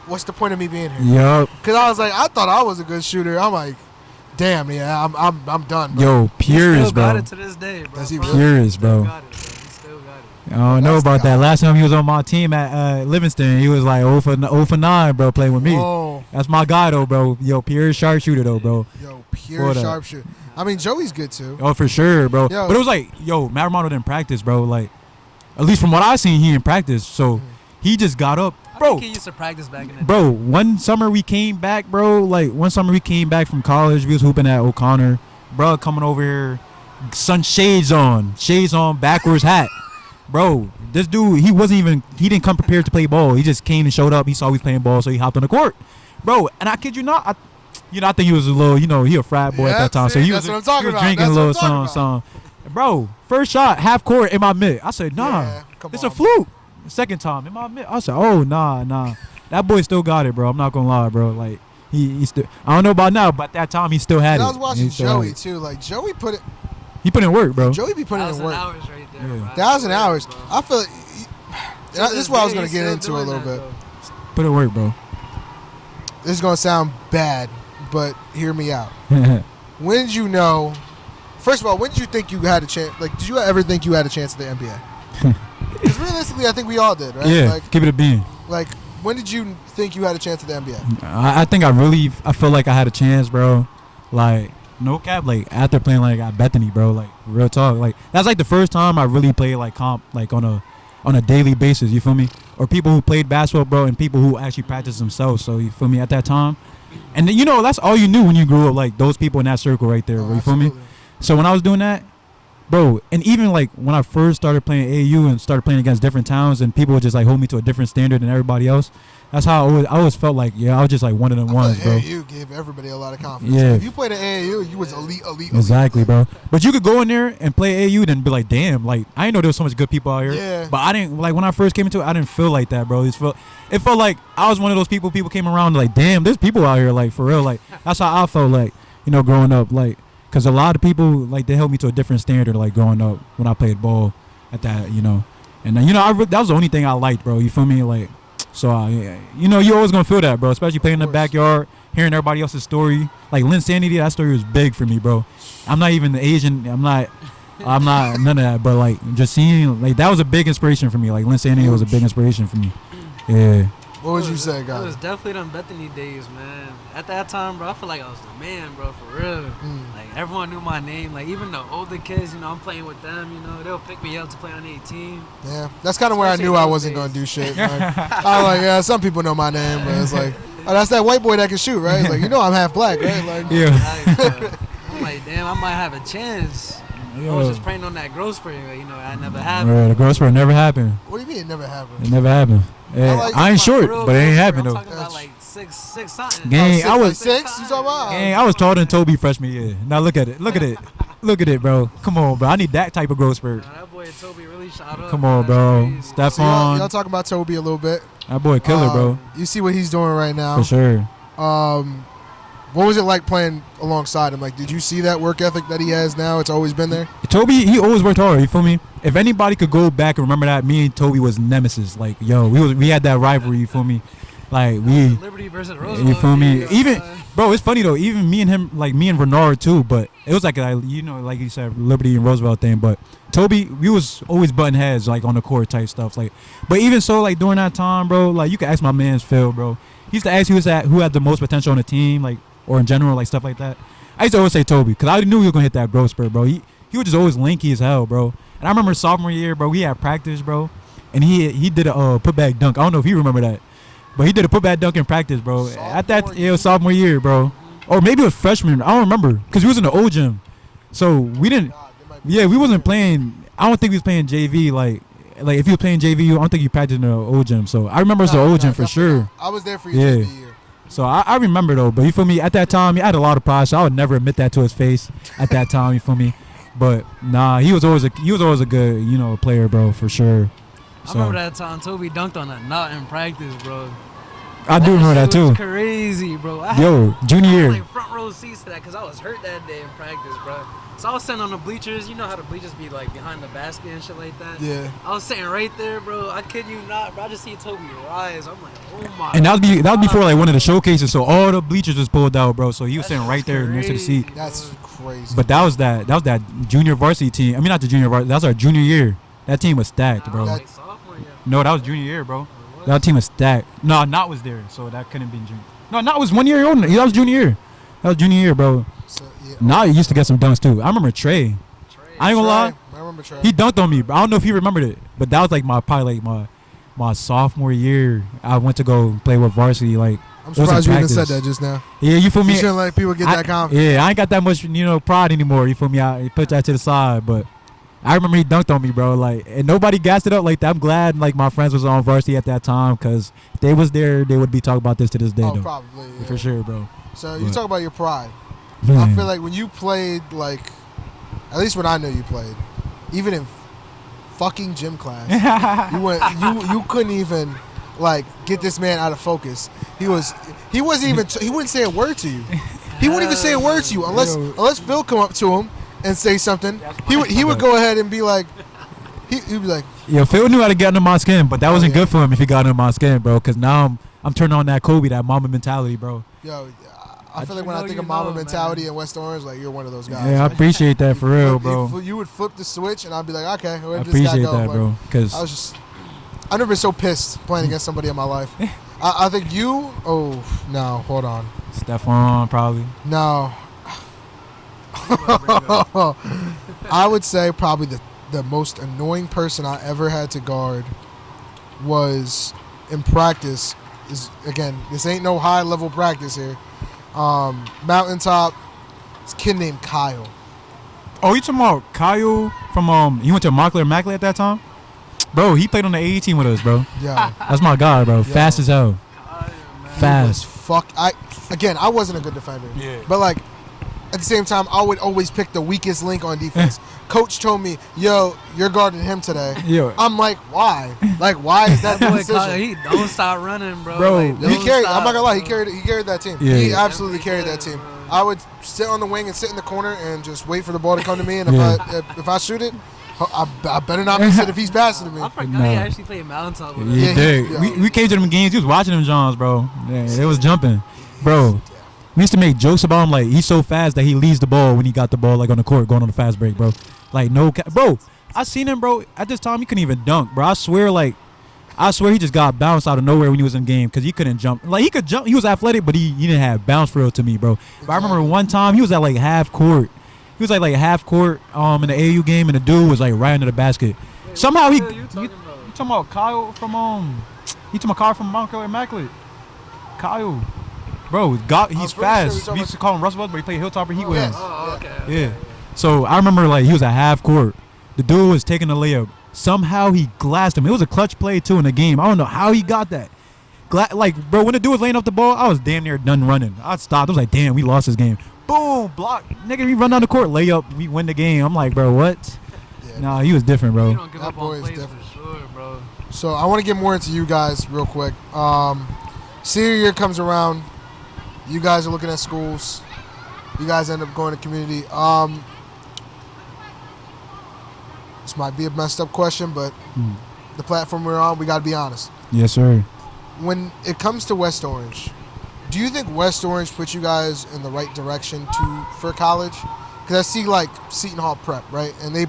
what's the point of me being here? Yep. Because I was like, I thought I was a good shooter. I'm like, damn, yeah, I'm done, bro. Yo, Pures, still got bro. it to this day, bro. Does he really? Pures, bro. He still got it. I don't know That's about the that. guy. Last time he was on my team at Livingston, he was like 0 for 9, bro, playing with me. Whoa. That's my guy, though, bro. Yo, pure sharpshooter, though, bro. Yo, pure For that. sharpshooter. I mean, Joey's good, too. Oh, for sure, bro. Yo. But it was like, yo, Matt Romano didn't practice, bro. Like, at least from what I seen, he didn't practice. So he just got up. I Bro, think he used to practice back in the day. bro, one summer we came back, bro. Like, one summer we came back from college. We was hooping at O'Connor. Bro, coming over here, shades on, backwards hat. Bro, this dude, he didn't come prepared to play ball. He just came and showed up. He saw we was playing ball, so he hopped on the court. Bro, and I kid you not, I think he was a little, he a frat boy at that time. So he was, that's what I'm talking he was about. drinking That's a what little I'm talking song. Bro, first shot, half court in my mid. I said, nah, Yeah, come it's on, a fluke. Second time in my mid. I said, oh, nah. That boy still got it, bro. I'm not going to lie, bro. Like, he still, I don't know about now, but at that time he still had And it. I was watching He still had Joey, it. too. Like, Joey put it. He put in work, bro. Joey be putting in 1,000 work. hours right there, Yeah. bro. 1,000 hours. Bro. I feel. This is what I was going to get He's into still a little doing bit. that, Put in work, bro. This is going to sound bad, but hear me out. When did you know? First of all, when did you think you had a chance? Like, did you ever think you had a chance at the NBA? Because realistically, I think we all did, right? Yeah, Like, keep it a bean. when did you think you had a chance at the NBA? I think I feel like I had a chance, bro. Like, no cap, like, after playing, like, at Bethany, bro. Like, real talk. Like, that's, like, the first time I really played, like, comp, like, on a daily basis, you feel me? Or people who played basketball, bro, and people who actually practiced themselves, so, you feel me, at that time. And, then, that's all you knew when you grew up, like, those people in that circle right there, bro, you feel me? Absolutely. So when I was doing that, bro, and even like when I first started playing AAU and started playing against different towns and people would just like hold me to a different standard than everybody else, that's how I always felt like, I was just like one of them ones, bro. AAU gave everybody a lot of confidence. Yeah. If you played at AAU, you was elite. Exactly, bro. But you could go in there and play AAU and be like, damn, like I didn't know there was so much good people out here. Yeah. But I didn't, like when I first came into it, I didn't feel like that, bro. It felt like I was one of those people came around like, damn, there's people out here, like for real. Like that's how I felt like, growing up, like. Because a lot of people, like, they held me to a different standard, like, growing up when I played ball at that, And, that was the only thing I liked, bro. You feel me? Like, so, you're always going to feel that, bro, especially playing in the backyard, hearing everybody else's story. Like, Lynn Sanity, that story was big for me, bro. I'm not even the Asian. I'm not none of that. But, like, just seeing, like, that was a big inspiration for me. Like, Lynn Sanity was a big inspiration for me. Yeah. What would you say, It guys? was definitely them Bethany days, man. At that time, bro, I feel like I was the man, bro, for real. Like, everyone knew my name. Like, even the older kids, I'm playing with them, they'll pick me up to play on their team. Yeah, that's kind of where I knew I wasn't going to do shit. Like, I was like, yeah, some people know my name, but it's like, oh, that's that white boy that can shoot, right? It's like, I'm half black, right? Like, Yeah. I'm like, damn, I might have a chance. I was just praying on that growth spring, I never had Bro, the growth spurt never happened. What do you mean it never happened? It never happened. I ain't short, but it ain't happened, though. I'm talking about like six something. Gang, I was six. You talking about? Gang, I was taller than Toby freshman year. Now look at it. Look at it, bro. Come on, bro. I need that type of growth spurt. That boy Toby really shot up. Come on, bro. So Stephon. y'all talking about Toby a little bit. That boy killer, bro. You see what he's doing right now. For sure. What was it like playing alongside him? Like, did you see that work ethic that he has now? It's always been there. Toby, he always worked hard. You feel me? If anybody could go back and remember that, me and Toby was nemesis. Like, we had that rivalry. You feel me? Like Liberty versus Roosevelt. You feel me? Even, bro, it's funny though. Even me and him, like me and Renard too. But it was like like you said, Liberty and Roosevelt thing. But Toby, we was always butting heads like on the court type stuff. Like, but even so, like during that time, bro, like you could ask my man's Phil, bro. He used to ask who had the most potential on the team, like or in general, like stuff like that. I used to always say Toby because I knew he was gonna hit that growth spurt, bro. He was just always lanky as hell, bro. And I remember sophomore year, bro, we had practice, bro, and he did a putback dunk. I don't know if you remember that, but he did a putback dunk in practice, bro. It was sophomore year, bro, or maybe it was freshman. I don't remember because we was in the old gym, so we didn't. Yeah, we wasn't playing. I don't think we was playing JV. Like if you were playing JV, I don't think you practiced in the old gym. So I remember it's the old gym for sure. I was there for your JV year. So I remember though, but you feel me? At that time, he had a lot of pride. So I would never admit that to his face. At that time, you feel me? But nah, he was always a good player, bro, for sure. I remember that time Toby dunked on a knot in practice, bro. I do remember that shit was too. crazy, bro. Yo, junior I year. had, like front row seats to that because I was hurt that day in practice, bro. So I was sitting on the bleachers. You know how the bleachers be like behind the basket and shit like that. Yeah. I was sitting right there, bro. I kid you not, bro. I just see Toby rise. I'm like, oh my. And that was before like one of the showcases, so all the bleachers was pulled out, bro. So he was sitting right there next to the seat. That's crazy. But that was that junior varsity team. I mean, not the junior varsity. That was our junior year. That team was stacked, bro. Like sophomore year. No, that was junior year, bro. That team was stacked. No, Not was there, so that couldn't be junior. No, Not was 1 year older. That was junior year. That was junior year, bro. So, yeah. Not used to get some dunks too. I remember Trey. I ain't gonna lie. I remember Trey. He dunked on me, but I don't know if he remembered it. But that was like my sophomore year. I went to go play with varsity. Like, I'm surprised you even said that just now. Yeah, you feel me? You shouldn't let people get that confidence. Yeah, I ain't got that much, pride anymore. You feel me? I put that to the side, but I remember he dunked on me, bro. Like, and nobody gassed it up like that. I'm glad, like, my friends was on varsity at that time, because if they was there, they would be talking about this to this day, Oh, though. probably. Yeah. For sure, bro. So you talk about your pride. Man. I feel like when you played, like, at least when I knew you played, even in fucking gym class, you couldn't even like get this man out of focus. He wouldn't say a word to you. He wouldn't even say a word to you unless Phil come up to him and say something. He would go ahead and be like, he'd be like, yo, Phil knew how to get under my skin, but that wasn't good for him if he got under my skin, bro. Because now I'm turning on that Kobe, that mama mentality, bro. Yo, I feel like when I think of mama mentality in West Orange, like you're one of those guys. Yeah, I appreciate that for real, bro. You would flip the switch, and I'd be like, okay, where I did this guy appreciate go? that, bro. Because I've never been so pissed playing against somebody in my life. I think you. Oh no, hold on. Stephon probably. No. I would say probably the most annoying person I ever had to guard was in practice. Again, this ain't no high level practice here. Mountaintop. This kid named Kyle. Oh, you talking about Kyle from he went to Marc at that time? Bro, he played on the A team with us, bro. Yeah. That's my guy, bro. Fast as hell. Fast. I wasn't a good defender. Yeah. But like at the same time, I would always pick the weakest link on defense. Coach told me, "Yo, you're guarding him today." Yo. I'm like, why? Like, why is that the Boy, decision? Kyle, he don't stop running, bro. Bro, Like, I'm don't not gonna lie, he stop, carried that team. Yeah. He absolutely Definitely carried that did, team. bro. I would sit on the wing and sit in the corner and just wait for the ball to come to me. And if I shoot it, I better not miss it if he's passing to me. I forgot No. he actually played mountaintop with us. He Yeah, did. We came to them games. He was watching them Johns, bro. Yeah, they was jumping, bro. We used to make jokes about him, like he's so fast that he leaves the ball when he got the ball, like on the court, going on the fast break, bro. Like bro. I seen him, bro. At this time, he couldn't even dunk, bro. I swear he just got bounced out of nowhere when he was in game because he couldn't jump. Like he could jump, he was athletic, but he didn't have bounce for real to me, bro. But I remember one time he was at like half court. He was like half court in the AU game, and the dude was like right under the basket. Wait, Somehow what he. the hell you talking about? You talking about Kyle from You talking about Kyle from Montclair Immaculate? Kyle, bro, he's pretty fast. sure We used to call him Russell Westbrook, but he played Hilltopper Heat with yes. him. Oh, okay. Yeah. So I remember like he was at half court. The dude was taking a layup. Somehow he glassed him. It was a clutch play too in the game. I don't know how he got that. Like, bro, when the dude was laying off the ball, I was damn near done running. I stopped. I was like, damn, we lost this game. Boom, block. Nigga, we run down the court, layup, we win the game. I'm like, bro, what? Yeah. Nah, he was different, You bro. don't give That up boy on is plays different. for sure, bro. So I want to get more into you guys real quick. Senior year comes around. You guys are looking at schools. You guys end up going to community. This might be a messed up question, but the platform we're on, we got to be honest. Yes, sir. When it comes to West Orange, do you think West Orange put you guys in the right direction for college? Because I see like Seton Hall Prep, right? And they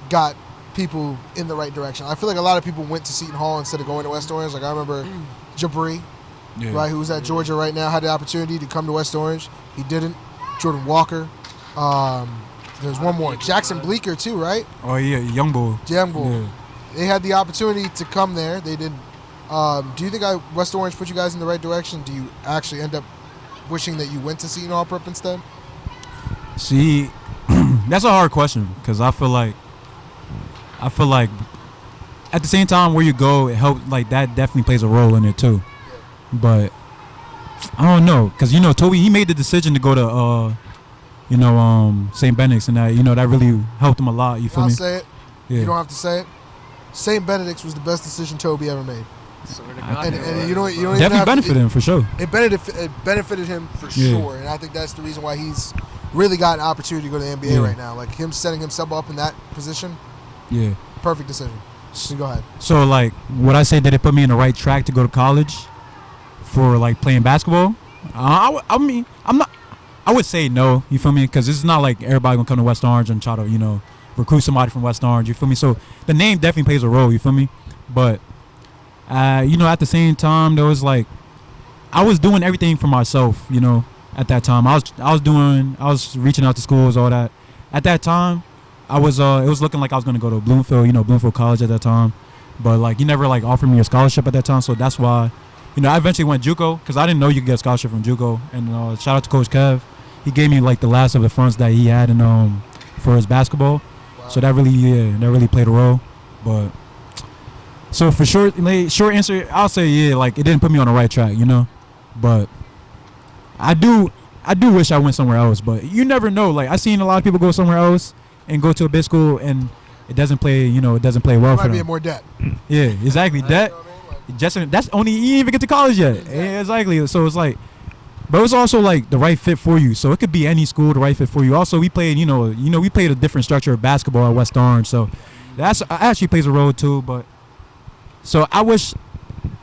got people in the right direction. I feel like a lot of people went to Seton Hall instead of going to West Orange. Like I remember Jabri, right, who's at Georgia right now, had the opportunity to come to West Orange. He didn't. Jordan Walker. There's one more. Jackson Bleeker too, right? Oh yeah, young boy. Jam Bull. Yeah. They had the opportunity to come there. They didn't. Do you think West Orange put you guys in the right direction? Do you actually end up wishing that you went to Seton Hall Prep instead? See, that's a hard question because I feel like at the same time where you go, it helps. Like that definitely plays a role in it too. But I don't know because Toby, he made the decision to go to St. Benedict's, and that that really helped him a lot. You feel I'll me? say it. Yeah. You don't have to say it. St. Benedict's was the best decision Toby ever made. Swear to God, And you don't even Definitely have benefited him for sure. It benefited him for sure, and I think that's the reason why he's really got an opportunity to go to the NBA right now. Like him setting himself up in that position. Yeah. Perfect decision. So go ahead. So like, would I say that it put me in the right track to go to college for like playing basketball? I mean, I'm not. I would say no. You feel me? Because it's not like everybody gonna come to West Orange and try to recruit somebody from West Orange. You feel me? So the name definitely plays a role. You feel me? But at the same time, there was like, I was doing everything for myself. At that time, I was reaching out to schools, all that. At that time, it was looking like I was gonna go to Bloomfield, Bloomfield College at that time. But like, he never like offered me a scholarship at that time, so that's why, I eventually went JUCO because I didn't know you could get a scholarship from JUCO. And shout out to Coach Kev, he gave me like the last of the funds that he had for his basketball. Wow. So that really played a role. But so for short answer, I'll say like it didn't put me on the right track, But I do wish I went somewhere else, but you never know. Like I seen a lot of people go somewhere else and go to a big school and it doesn't play, it doesn't play well for them. Might be more debt. Yeah, exactly. Debt. That's only, you didn't even get to college yet. Exactly. So it's like, but it's also like the right fit for you. So it could be any school, the right fit for you. Also, we played, we played a different structure of basketball at West Orange. So that's actually plays a role too. But so I wish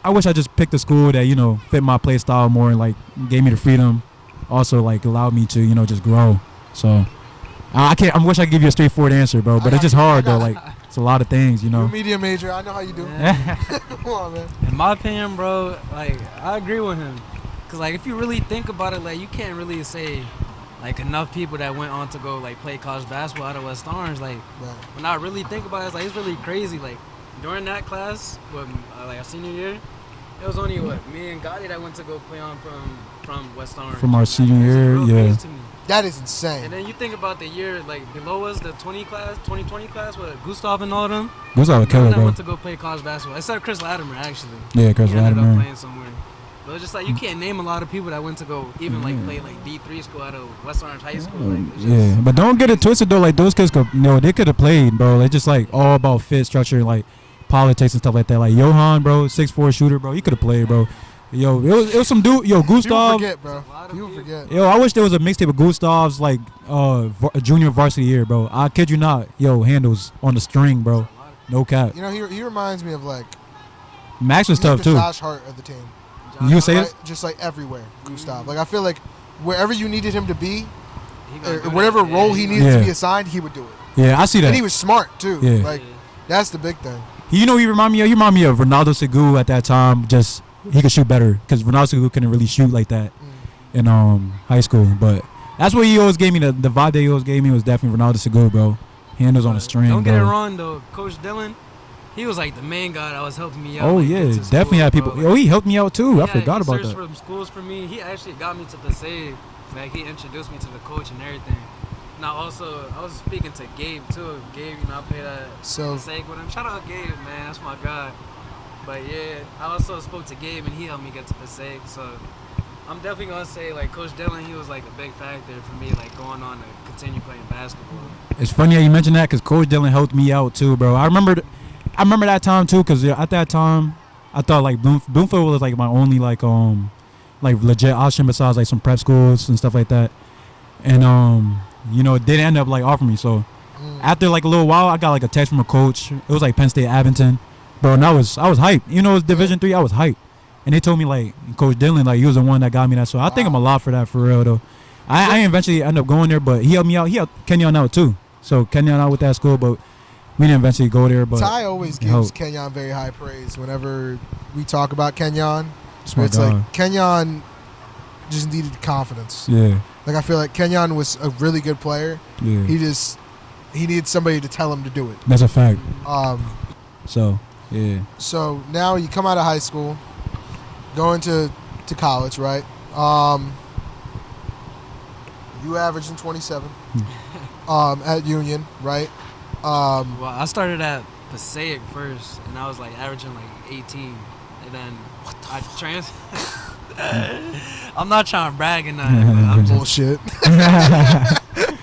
I just picked a school that, fit my play style more and like gave me the freedom. Also like allowed me to, just grow. So I wish I could give you a straightforward answer, bro. But it's just hard though. Like it's a lot of things, You're a media major. I know how you do. Yeah. Come on, man. In my opinion, bro, like I agree with him. Cause like if you really think about it, like you can't really say like enough people that went on to go like play college basketball out of West Orange. Like when I really think about it, it's like it's really crazy. Like during that class, like our senior year, it was only me and Goddy that went to go play on from West Orange. From our senior year, yeah. That is insane. And then you think about the year like below us, the 2020 class with Gustav and all of them. Gustav was killer, bro. went bro. to go play college basketball, except Chris Latimer actually. Yeah, Chris he ended up Latimer. playing somewhere. But it's just like you can't name a lot of people that went to go even like play like D3 school out of West Orange High School. Like, yeah, but don't get it twisted though. Like those kids could, they could have played, bro. It's just like all about fit, structure, like politics and stuff like that. Like Johan, bro, 6'4" shooter, bro. He could have played, bro. Yo, it was some dude. Yo, Gustav. You forget, bro. You forget. Yo, I wish there was a mixtape of Gustav's like junior varsity year, bro. I kid you not. Yo, handles on the string, bro. No cap. He reminds me of like Max was tough too. Josh Hart of the team. You say it? Just like everywhere, Gustav. Like I feel like wherever you needed him to be, or whatever role he needed to be assigned, he would do it. Yeah, I see that. And he was smart too. Yeah. Like that's the big thing. He remind me of Ronaldo Segou at that time. Just he could shoot better because Ronaldo Segou couldn't really shoot like that in high school. But that's what he always gave me. The vibe that he always gave me was definitely Ronaldo Segou, bro. Handles on the string. Don't get bro. it wrong though, Coach Dylan. He was like the main guy that was helping me out. Oh like, yeah, school, definitely had people. Like, he helped me out too. I forgot about that. He searched for schools for me. He actually got me to Passaic. Like he introduced me to the coach and everything. Now also, I was speaking to Gabe too. Gabe, I played at Passaic with him. Shout out Gabe, man. That's my guy. But yeah, I also spoke to Gabe and he helped me get to Passaic. So I'm definitely gonna say like Coach Dylan, he was like a big factor for me, like going on to continue playing basketball. It's funny how you mentioned that because Coach Dylan helped me out too, bro. I remember that time too because at that time I thought like Bloomfield was like my only like legit option besides like some prep schools and stuff like that. And they didn't end up like offering me. So after like a little while, I got like a text from a coach. It was like Penn State Abington, bro. And I was hyped. It was Division III. I was hyped. And they told me like Coach Dylan, like he was the one that got me that. So I think I'm a lot for that for real though. I eventually end up going there, but he helped me out. He helped Kenyon out too. So Kenyon out with that school, but we didn't eventually go there. But Ty always gives Kenyon very high praise whenever we talk about Kenyon. It's like Kenyon just needed confidence. Yeah. Like I feel like Kenyon was a really good player. Yeah. He needed somebody to tell him to do it. That's a fact. So now you come out of high school, going to college, right? You averaging 27 at Union, right? Well, I started at Passaic first, and I was like averaging like 18, and then I I'm not trying to brag or nothing. But I'm just, bullshit.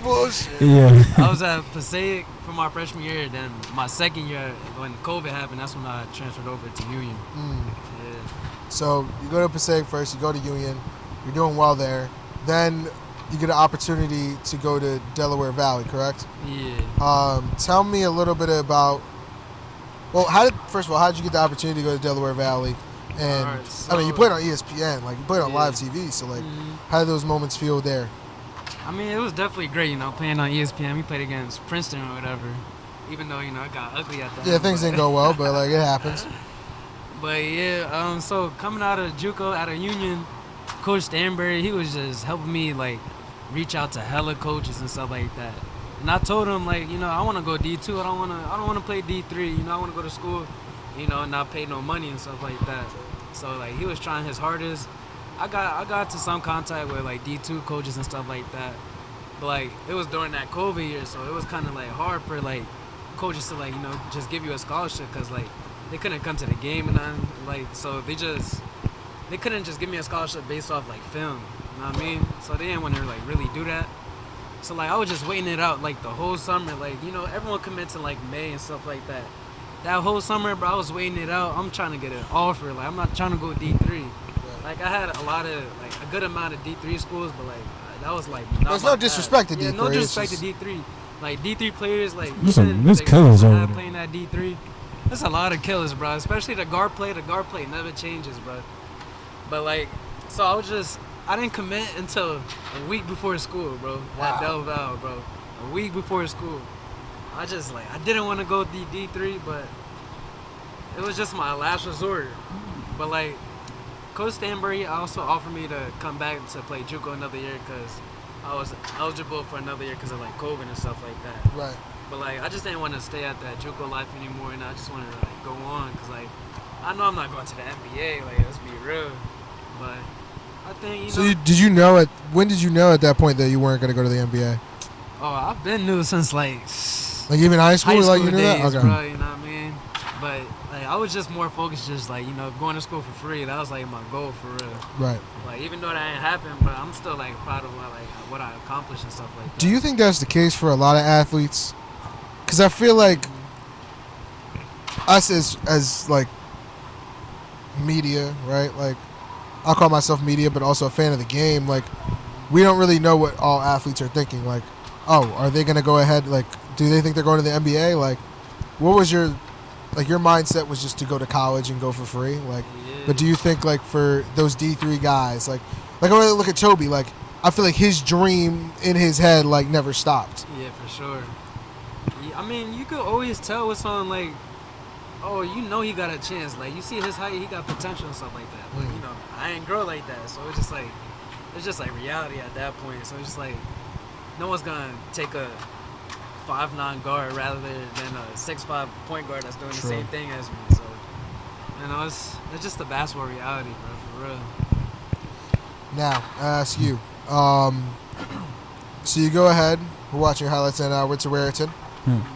bullshit. Yeah. I was at Passaic for my freshman year. Then my second year, when COVID happened, that's when I transferred over to Union. Yeah. So you go to Passaic first. You go to Union. You're doing well there. Then you get an opportunity to go to Delaware Valley, correct? Yeah. Tell me a little bit about. Well, first of all, how did you get the opportunity to go to Delaware Valley? And Alright, so, I mean, you played on ESPN, like you played on yeah. live TV. So like, how did those moments feel there? I mean, it was definitely great, playing on ESPN. We played against Princeton or whatever. Even though, it got ugly at that. Yeah, things didn't go well, but like it happens. But yeah, so coming out of JUCO, out of Union, Coach Stanberry, he was just helping me like reach out to hella coaches and stuff like that. And I told him like, I want to go D2. I don't want to play D3. I want to go to school, and not pay no money and stuff like that. So like he was trying his hardest. I got to some contact with like D2 coaches and stuff like that. But like it was during that COVID year, so it was kind of like hard for like coaches to like just give you a scholarship because like they couldn't come to the game and nothing. Like so they couldn't just give me a scholarship based off like film. You know what I mean? So they didn't want to like really do that. So like I was just waiting it out like the whole summer. Like everyone commit to like May and stuff like that. That whole summer, bro, I was waiting it out. I'm trying to get an offer. Like I'm not trying to go D3. Like I had a good amount of D3 schools, but like that was like. There's no disrespect to D3. Yeah, no disrespect to D3. Like D3 players, like There's killers over there. Playing at D3. There's a lot of killers, bro. Especially the guard play. The guard play never changes, bro. But like, so I didn't commit until a week before school, bro. Wow. At Del Val, bro. A week before school. I didn't want to go D3, but it was just my last resort. But like, Coach Stanberry also offered me to come back to play JUCO another year because I was eligible for another year because of like COVID and stuff like that. Right. But like, I just didn't want to stay at that JUCO life anymore, and I just wanted to like go on because like, I know I'm not going to the NBA. Like, let's be real. But I think So when did you know at that point that you weren't going to go to the NBA? Oh, I've been new since like even high school, like you knew days, that? Okay. bro, you know what I mean? But like I was just more focused, just like going to school for free. That was like my goal for real. Right. Like even though that ain't happened, but I'm still like proud of what I accomplished and stuff like that. Do you think that's the case for a lot of athletes? Because I feel like us as like media, right? Like I'll call myself media, but also a fan of the game. Like we don't really know what all athletes are thinking. Like, oh, are they going to go ahead? Like, do they think they're going to the NBA? Like, what was your mindset was just to go to college and go for free? Like, Yeah. but do you think like for those D3 guys, like I really look at Toby, like I feel like his dream in his head like never stopped. Yeah, for sure. I mean, you could always tell with someone like, oh, he got a chance. Like you see his height, he got potential and stuff like that. But I ain't grow like that, so it's just like reality at that point. So it's just like no one's gonna take a 5'9" guard rather than a 6'5" point guard that's doing the same thing as me. So it's just the basketball reality, bro, for real. Now, I ask you. So you go ahead. We're watching highlights and we're to Raritan,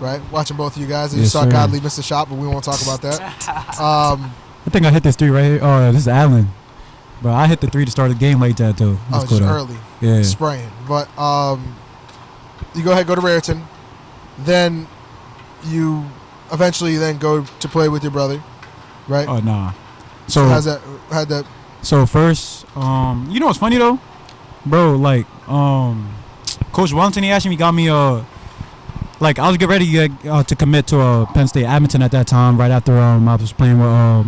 right? Watching both of you guys. You Yes, saw sir. Godly miss a shot, but we won't talk about that. I think I hit this three right here. Oh, this is Allen. But I hit the three to start the game like that, though. That's just cool, though. early. Yeah. Spraying. But you go ahead, go to Raritan. Then you eventually then go to play with your brother, right? Oh, nah. So So, how'd that so first, you know what's funny, though? Bro, like, Coach Wellington, he actually got me, like, I was getting ready to commit to Penn State Edmonton at that time, right after I was playing with,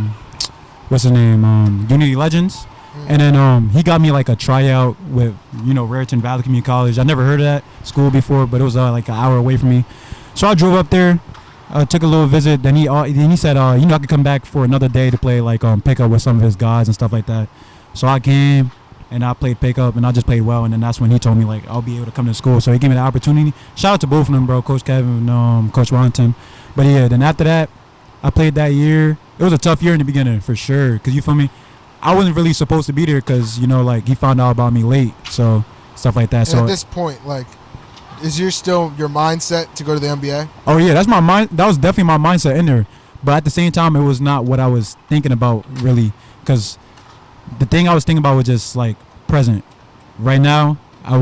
what's his name, Unity Legends. And then he got me like a tryout with, Raritan Valley Community College. I never heard of that school before, but it was like an hour away from me. So I drove up there, took a little visit. Then he said, I could come back for another day to play like pickup with some of his guys and stuff like that. So I came and I played pickup and I just played well. And then that's when he told me like I'll be able to come to school. So he gave me the opportunity. Shout out to both of them, bro, Coach Kevin and Coach Wellington. But yeah, then after that, I played that year. It was a tough year in the beginning for sure. Cause you feel me? I wasn't really supposed to be there because, like, he found out about me late, so stuff like that. And so at this point, like, is your mindset to go to the NBA? Oh, yeah, that's my mind. That was definitely my mindset in there. But at the same time, it was not what I was thinking about, really, because the thing I was thinking about was just, like, present. Right now, I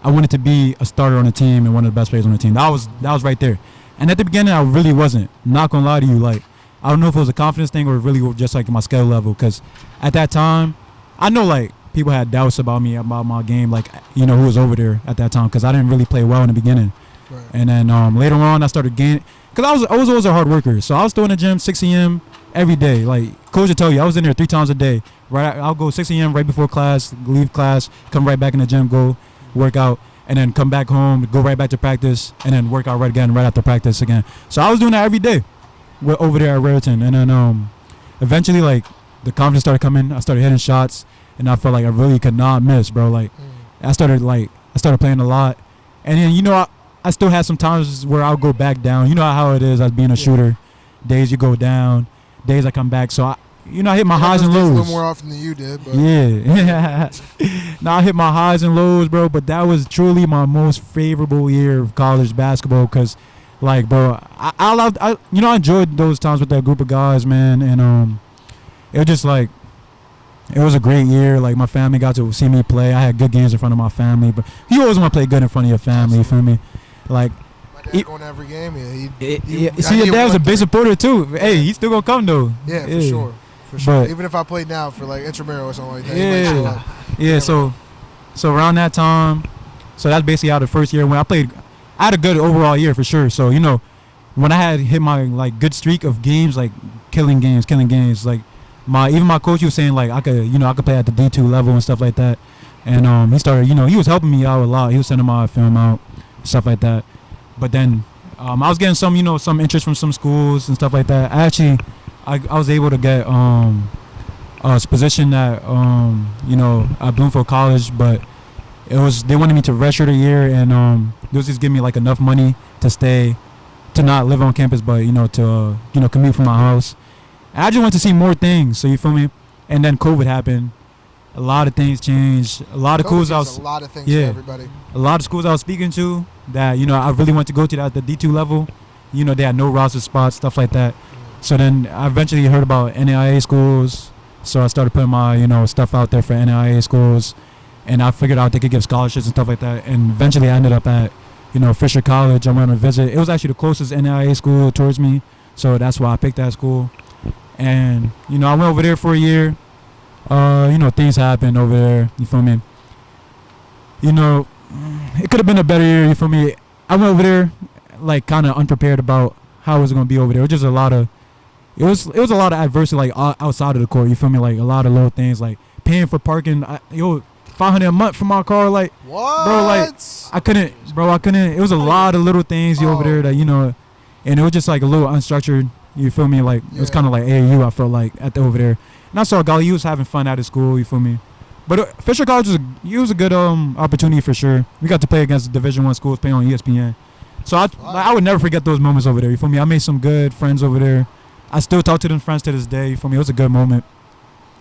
I wanted to be a starter on the team and one of the best players on the team. That was right there. And at the beginning, I really wasn't. I'm not gonna lie to you. Like, I don't know if it was a confidence thing or really just like my skill level. Because at that time, I know like people had doubts about me, about my game. Like, you know, who was over there at that time, because I didn't really play well in the beginning. Right. And then later on, I started gaining. Because I was always a hard worker. So I was still in the gym 6 a.m. every day. Like, coach would tell you, I was in there 3 times a day. Right, I'll go 6 a.m. right before class, leave class, come right back in the gym, go work out, and then come back home, go right back to practice, and then work out right again, right after practice again. So I was doing that every day over there at Raritan. And then eventually, like, the confidence started coming. I started hitting shots, and I felt like I really could not miss, bro. Like, I started playing a lot. And then, you know, I still had some times where I'll go back down. You know how it is as being a shooter. Days you go down, days I come back. So, I hit my highs and lows. A little more often than you did. But. Yeah. Now I hit my highs and lows, bro. But that was truly my most favorable year of college basketball because, like, bro, I enjoyed those times with that group of guys, man. And it was just like, it was a great year. Like, my family got to see me play. I had good games in front of my family. But you always want to play good in front of your family, you feel me? Like, going to every game, yeah. See, your dad was a big supporter too. Hey, he's still gonna come though. Yeah, for sure. For sure. But, even if I played now for like intramural or something like that, he might show up. Yeah. So around that time, so that's basically how the first year when I played. I had a good overall year for sure. So when I had hit my like good streak of games, like killing games, like even my coach was saying like I could play at the D2 level and stuff like that. And he started, he was helping me out a lot. He was sending my film out, stuff like that. But then I was getting some interest from some schools and stuff like that. I was able to get a position at at Bloomfield College, but they wanted me to redshirt a year, and they was just giving me like enough money to not live on campus, but to commute from my house. And I just wanted to see more things, so you feel me? And then COVID happened. A lot of things changed. A lot of schools a lot of things for everybody. A lot of schools I was speaking to that I really wanted to go to at the D2 level. They had no roster spots, stuff like that. So then I eventually heard about NAIA schools. So I started putting my stuff out there for NAIA schools, and I figured out they could give scholarships and stuff like that. And eventually I ended up at Fisher College. I went on a visit. It was actually the closest NAIA school towards me, so that's why I picked that school. And I went over there for a year. Things happened over there. You feel me? It could have been a better year. You feel me? I went over there like kind of unprepared about how it was gonna be over there. It was just a lot of, it was a lot of adversity like outside of the court. You feel me? Like a lot of little things like paying for parking. $500 a month for my car. Like what? Bro, like I couldn't. It was a lot of little things over there that and it was just like a little unstructured. You feel me? Like it was kind of like AAU. I felt like over there. And I saw Godly, he was having fun at his school, you feel me? But Fisher College was a good opportunity for sure. We got to play against Division I schools, playing on ESPN. So I would never forget those moments over there, you feel me? I made some good friends over there. I still talk to them friends to this day, you feel me? It was a good moment.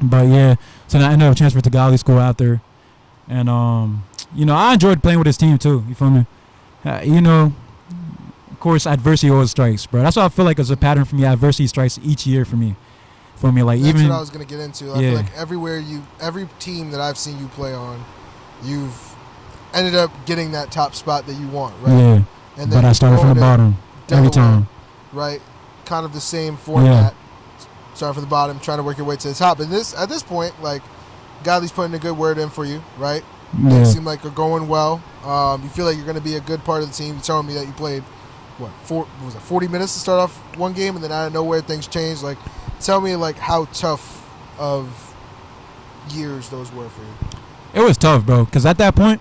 But yeah, so then I ended up transferring to Godly School after. And, I enjoyed playing with his team too, you feel me? Of course, adversity always strikes, bro. That's why I feel like it's a pattern for me. Adversity strikes each year for me. For me, like that's even what I was gonna get into. I feel like every team that I've seen you play on, you've ended up getting that top spot that you want, right? Yeah. And then but I started from the bottom every time. Right. Kind of the same format. Yeah. Starting from the bottom, trying to work your way to the top. And at this point, like Godly's putting a good word in for you, right? Yeah. Things seem like you're going well. You feel like you're gonna be a good part of the team. You're telling me that you played 40 minutes to start off one game, and then out of nowhere things changed. Like, tell me like how tough of years those were for you. It was tough, bro, because at that point,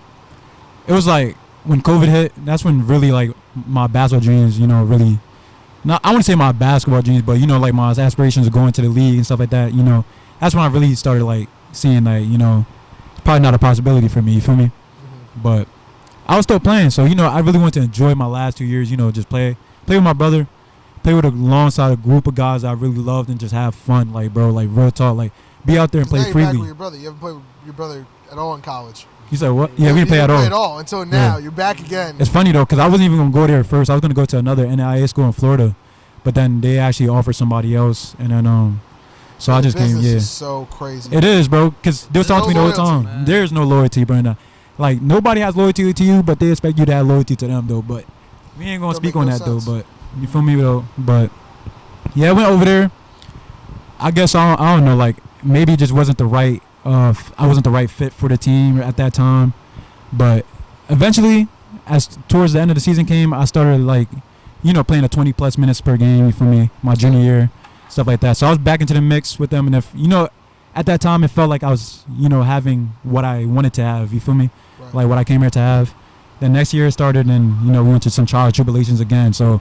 it was like when COVID hit. That's when really like my basketball dreams, really. Not I wouldn't say my basketball dreams, but like my aspirations of going to the league and stuff like that. That's when I really started like seeing like it's probably not a possibility for me. You feel me? Mm-hmm. But I was still playing, so I really wanted to enjoy my last 2 years. Just play with my brother, play with alongside a group of guys I really loved, and just have fun. Like, bro, like real talk, like be out there and play now you're freely. Back with your brother. You haven't played with your brother at all in college. You said what? Yeah, we didn't play at all. Play at all until now. Yeah. You're back again. It's funny though, because I wasn't even gonna go there at first. I was gonna go to another NAIA school in Florida, but then they actually offered somebody else, and then so I just came. Yeah, is so crazy. It is, bro, because they was talking to me the whole time. Man. There's no loyalty, bro. like nobody has loyalty to you, but they expect you to have loyalty to them though. But we ain't gonna Don't speak make on no that sense. though. But you feel me though? But yeah, I went over there. I guess I don't know. Like maybe it just wasn't the right. I wasn't the right fit for the team at that time. But eventually, as towards the end of the season came, I started like, playing a 20+ minutes per game for me my junior year, stuff like that. So I was back into the mix with them, and if at that time it felt like I was having what I wanted to have. You feel me? Right. Like what I came here to have. Then next year it started, and we went to some trial tribulations again. So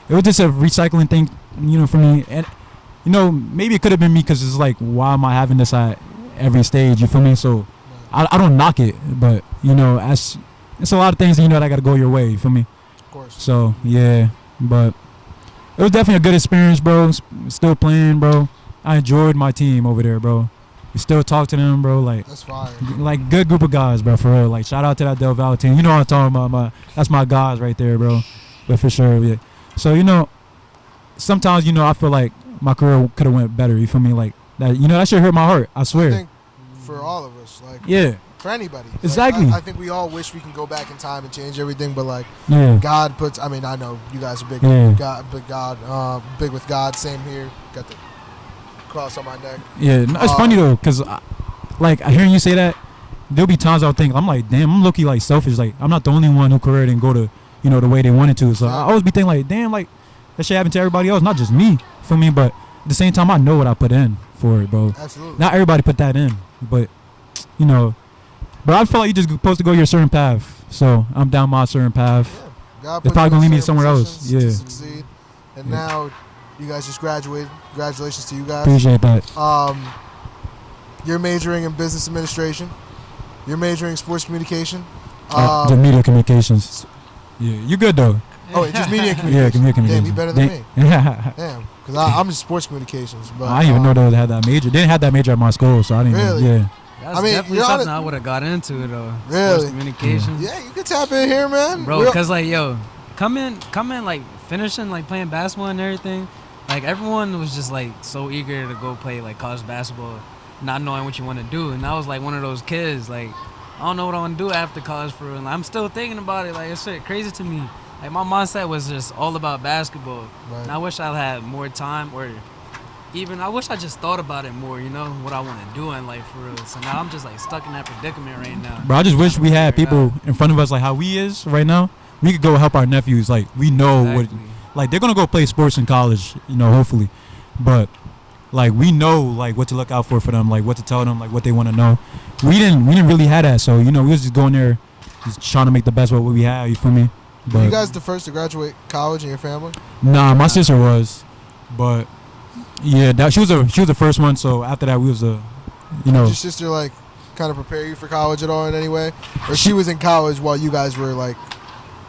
it was just a recycling thing, for me. And maybe it could have been me because it's like, why am I having this at every stage? You feel me? So I don't knock it, but as it's a lot of things that I got to go your way. You feel me? Of course. So yeah, but it was definitely a good experience, bro. Still playing, bro. I enjoyed my team over there, bro. We still talk to them, bro. Like That's fire. like good group of guys, bro. For real. Like shout out to that Del Valle team. You know what I'm talking about. That's my guys right there, bro. But for sure, yeah. So sometimes I feel like my career could have went better. You feel me? Like that. That shit hurt my heart. I swear. I think for all of us, like Yeah. for anybody, like, Exactly. I think we all wish we can go back in time and change everything, but like Yeah. God puts. I mean, I know you guys are big. Yeah. Big with God. Same here. Got the cross on my neck. Yeah. No, it's funny though, cause like hearing you say that, there'll be times I'll think I'm like, damn, I'm low-key like selfish. Like I'm not the only one who career didn't go to the way they wanted to. So I always be thinking like, damn, like that shit happened to everybody else, not just me. For me, but at the same time, I know what I put in for it, bro. Absolutely. Not everybody put that in, but but I feel like you just supposed to go your certain path. So I'm down my certain path. Yeah. God It's put probably you gonna in lead me certain somewhere else. positions to Yeah. succeed. And Yeah. now you guys just graduated. Congratulations to you guys. Appreciate that. You're majoring in business administration. You're majoring in sports communication. The media communications. Yeah, you good though. Oh, it's just media Yeah, communication. media communications. Damn, you better than me. Yeah. Damn, because I'm just sports communications. But I didn't even know they had that major. They didn't have that major at my school, so I didn't. Really? Even, yeah. That's I mean, definitely you're something honest- I would have got into though. Really? Sports communications. yeah, you can tap in here, man. Bro, We're- cause like come in like finishing like playing basketball and everything. Like everyone was just like so eager to go play like college basketball, not knowing what you want to do. And I was like one of those kids like I don't know what I want to do after college for real. And I'm still thinking about it. Like it's shit crazy to me. Like my mindset was just all about basketball. Right. And I wish I had more time or even I wish I just thought about it more. What I want to do in life for real. So now I'm just like stuck in that predicament right now. Bro, I just wish we had people in front of us like how we is right now. We could go help our nephews. Like we know Exactly. what, like they're gonna go play sports in college, hopefully. But like we know like what to look out for them, like what to tell them, like what they want to know. We didn't really have that, so we was just going there, just trying to make the best of what we had. You feel me? Were But you guys the first to graduate college in your family? nah, my sister was, but yeah, she was the first one. So after that, we was Did your sister like kind of prepare you for college at all in any way, or she was in college while you guys were like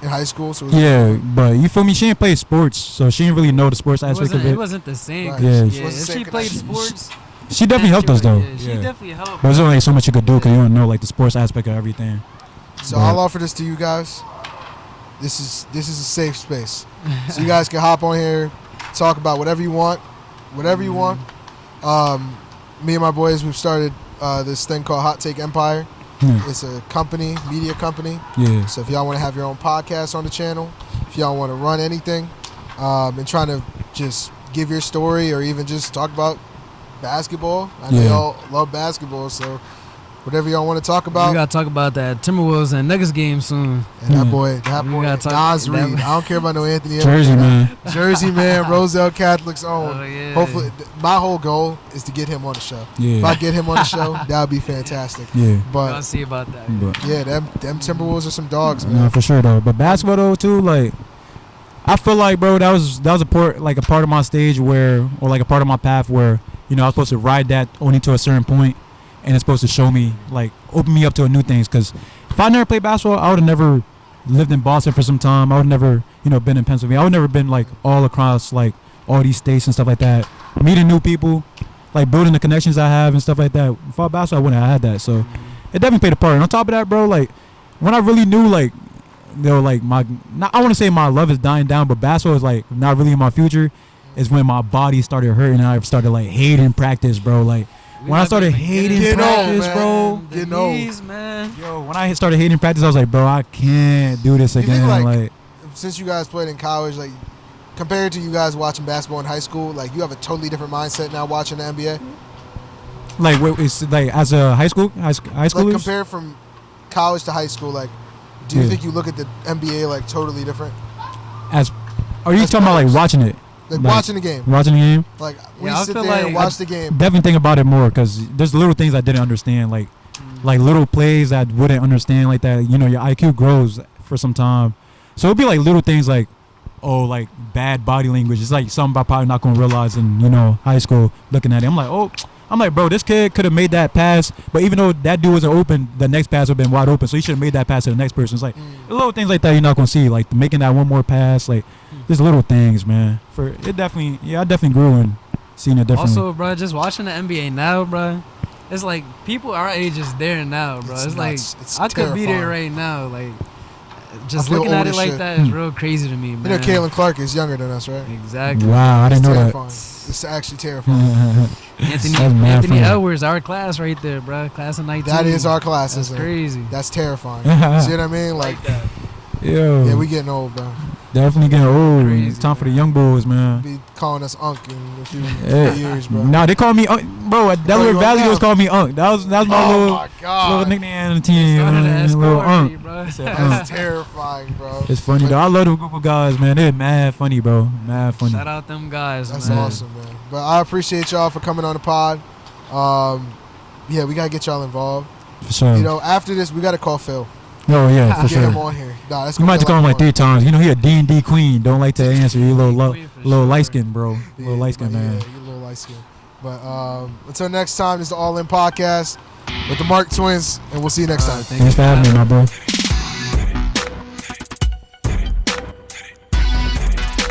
in high school? So it was Yeah, but you feel me? She didn't play sports, so she didn't really know the sports aspect of It it. wasn't the same. Right. Yeah. Yeah, Wasn't the if same she played connection. sports, She definitely helped us though. She definitely helped. But there's only so much you could do because you don't know like the sports aspect of everything. So I'll offer this to you guys. This is a safe space, so you guys can hop on here, talk about whatever you want, Me and my boys, we've started this thing called Hot Take Empire. Yeah. It's a company, media company. Yeah. So if y'all want to have your own podcast on the channel, if y'all want to run anything, and trying to just give your story or even just talk about basketball. I know Yeah. y'all love basketball, so whatever y'all want to talk about. We gotta talk about that Timberwolves and Nuggets game soon. And that Yeah. boy, We gotta talk- Nas that- Reed. I don't care about no Anthony Jersey Edwards. man. Jersey man, Roselle Catholic's own. Oh, yeah. Hopefully, my whole goal is to get him on the show. Yeah. If I get him on the show, that would be fantastic. Yeah. We But gotta see about that. But yeah, them Timberwolves are some dogs, no, man. for sure though. But basketball though too, like I feel like, bro, that was a part of my stage where, or like a part of my path where, I was supposed to ride that only to a certain point, and it's supposed to show me, like, open me up to new things. Because if I never played basketball, I would have never lived in Boston for some time. I would never, been in Pennsylvania. I would never been like all across like all these states and stuff like that. Meeting new people, like building the connections I have and stuff like that. Without basketball, I wouldn't have had that. So it definitely played a part. And on top of that, bro, like when I really knew, like, like I want to say my love is dying down, but basketball is like not really in my future. Is when my body started hurting and I started like hating practice, bro. Like when I started hating Getting old, practice, man. bro. Getting The old. knees, man. Yo, when I started hating practice, I was like, bro, I can't do this You think, again. like, Like, Since you guys played in college, like compared to you guys watching basketball in high school, like you have a totally different mindset now watching the NBA. it's like as a high schoolers. Like compared from college to high school, like do you Yeah. think you look at the NBA like totally different? As are you as talking about like players. watching it? Like watching the game. Watching the game. Like we Yeah, I sit feel there and like watch the game. Definitely think about it more because there's little things I didn't understand, like little plays I wouldn't understand like that. You know, your IQ grows for some time, so it'd be like little things like, oh, like bad body language. It's like something I'm probably not gonna realize in high school looking at it. I'm like, bro, this kid could have made that pass, but even though that dude wasn't open, the next pass would have been wide open, so he should have made that pass to the next person. It's like little things like that you're not gonna see, like making that one more pass, like just little things, man. I definitely grew in seeing it differently. Also, bro, just watching the NBA now, bro, it's like people our age is there now, bro. It's It's nuts. like It's I could be there terrifying. right now, like just I feel looking at old it as like shit. that is real crazy to me, You man. know, Kahlil Clark is younger than us, right? Exactly. Wow, I It's didn't know terrifying. It's actually terrifying. that. Anthony That's mad Anthony funny. Edwards, our class right there, bro. Class of 19. That is our class, That's isn't it? crazy. That's terrifying. See what I mean? Like, Yo, yeah, we getting old, bro. definitely getting old. Crazy, It's time for the young boys, man. Be calling us Unc in a few Yeah. years, bro. Nah, they call me Unc, bro. At Delaware you Valley, Unc was now? calling me Unc. That was my Oh little my god, nickname on the team. Started to ask Little already, Unc. bro. that's terrifying, bro. It's funny though. I love the group of guys, man. They're mad funny, bro. Mad funny. Shout out them guys, That's man. awesome, man. But I appreciate y'all for coming on the pod. Yeah, we gotta get y'all involved. For sure. You know, after this, we gotta call Phil. Oh yeah, for Get him sure. on here. Nah, that's You might have to call him like 3 times. You know he a D&D queen. Don't like to answer. You little Queen for little sure. light skin, bro. Little light skin, man. Yeah, you a little light skin. But until next time, this is the All In Podcast with the Marc Twins, and we'll see you next time. Thank you. Thanks for having me, my bro.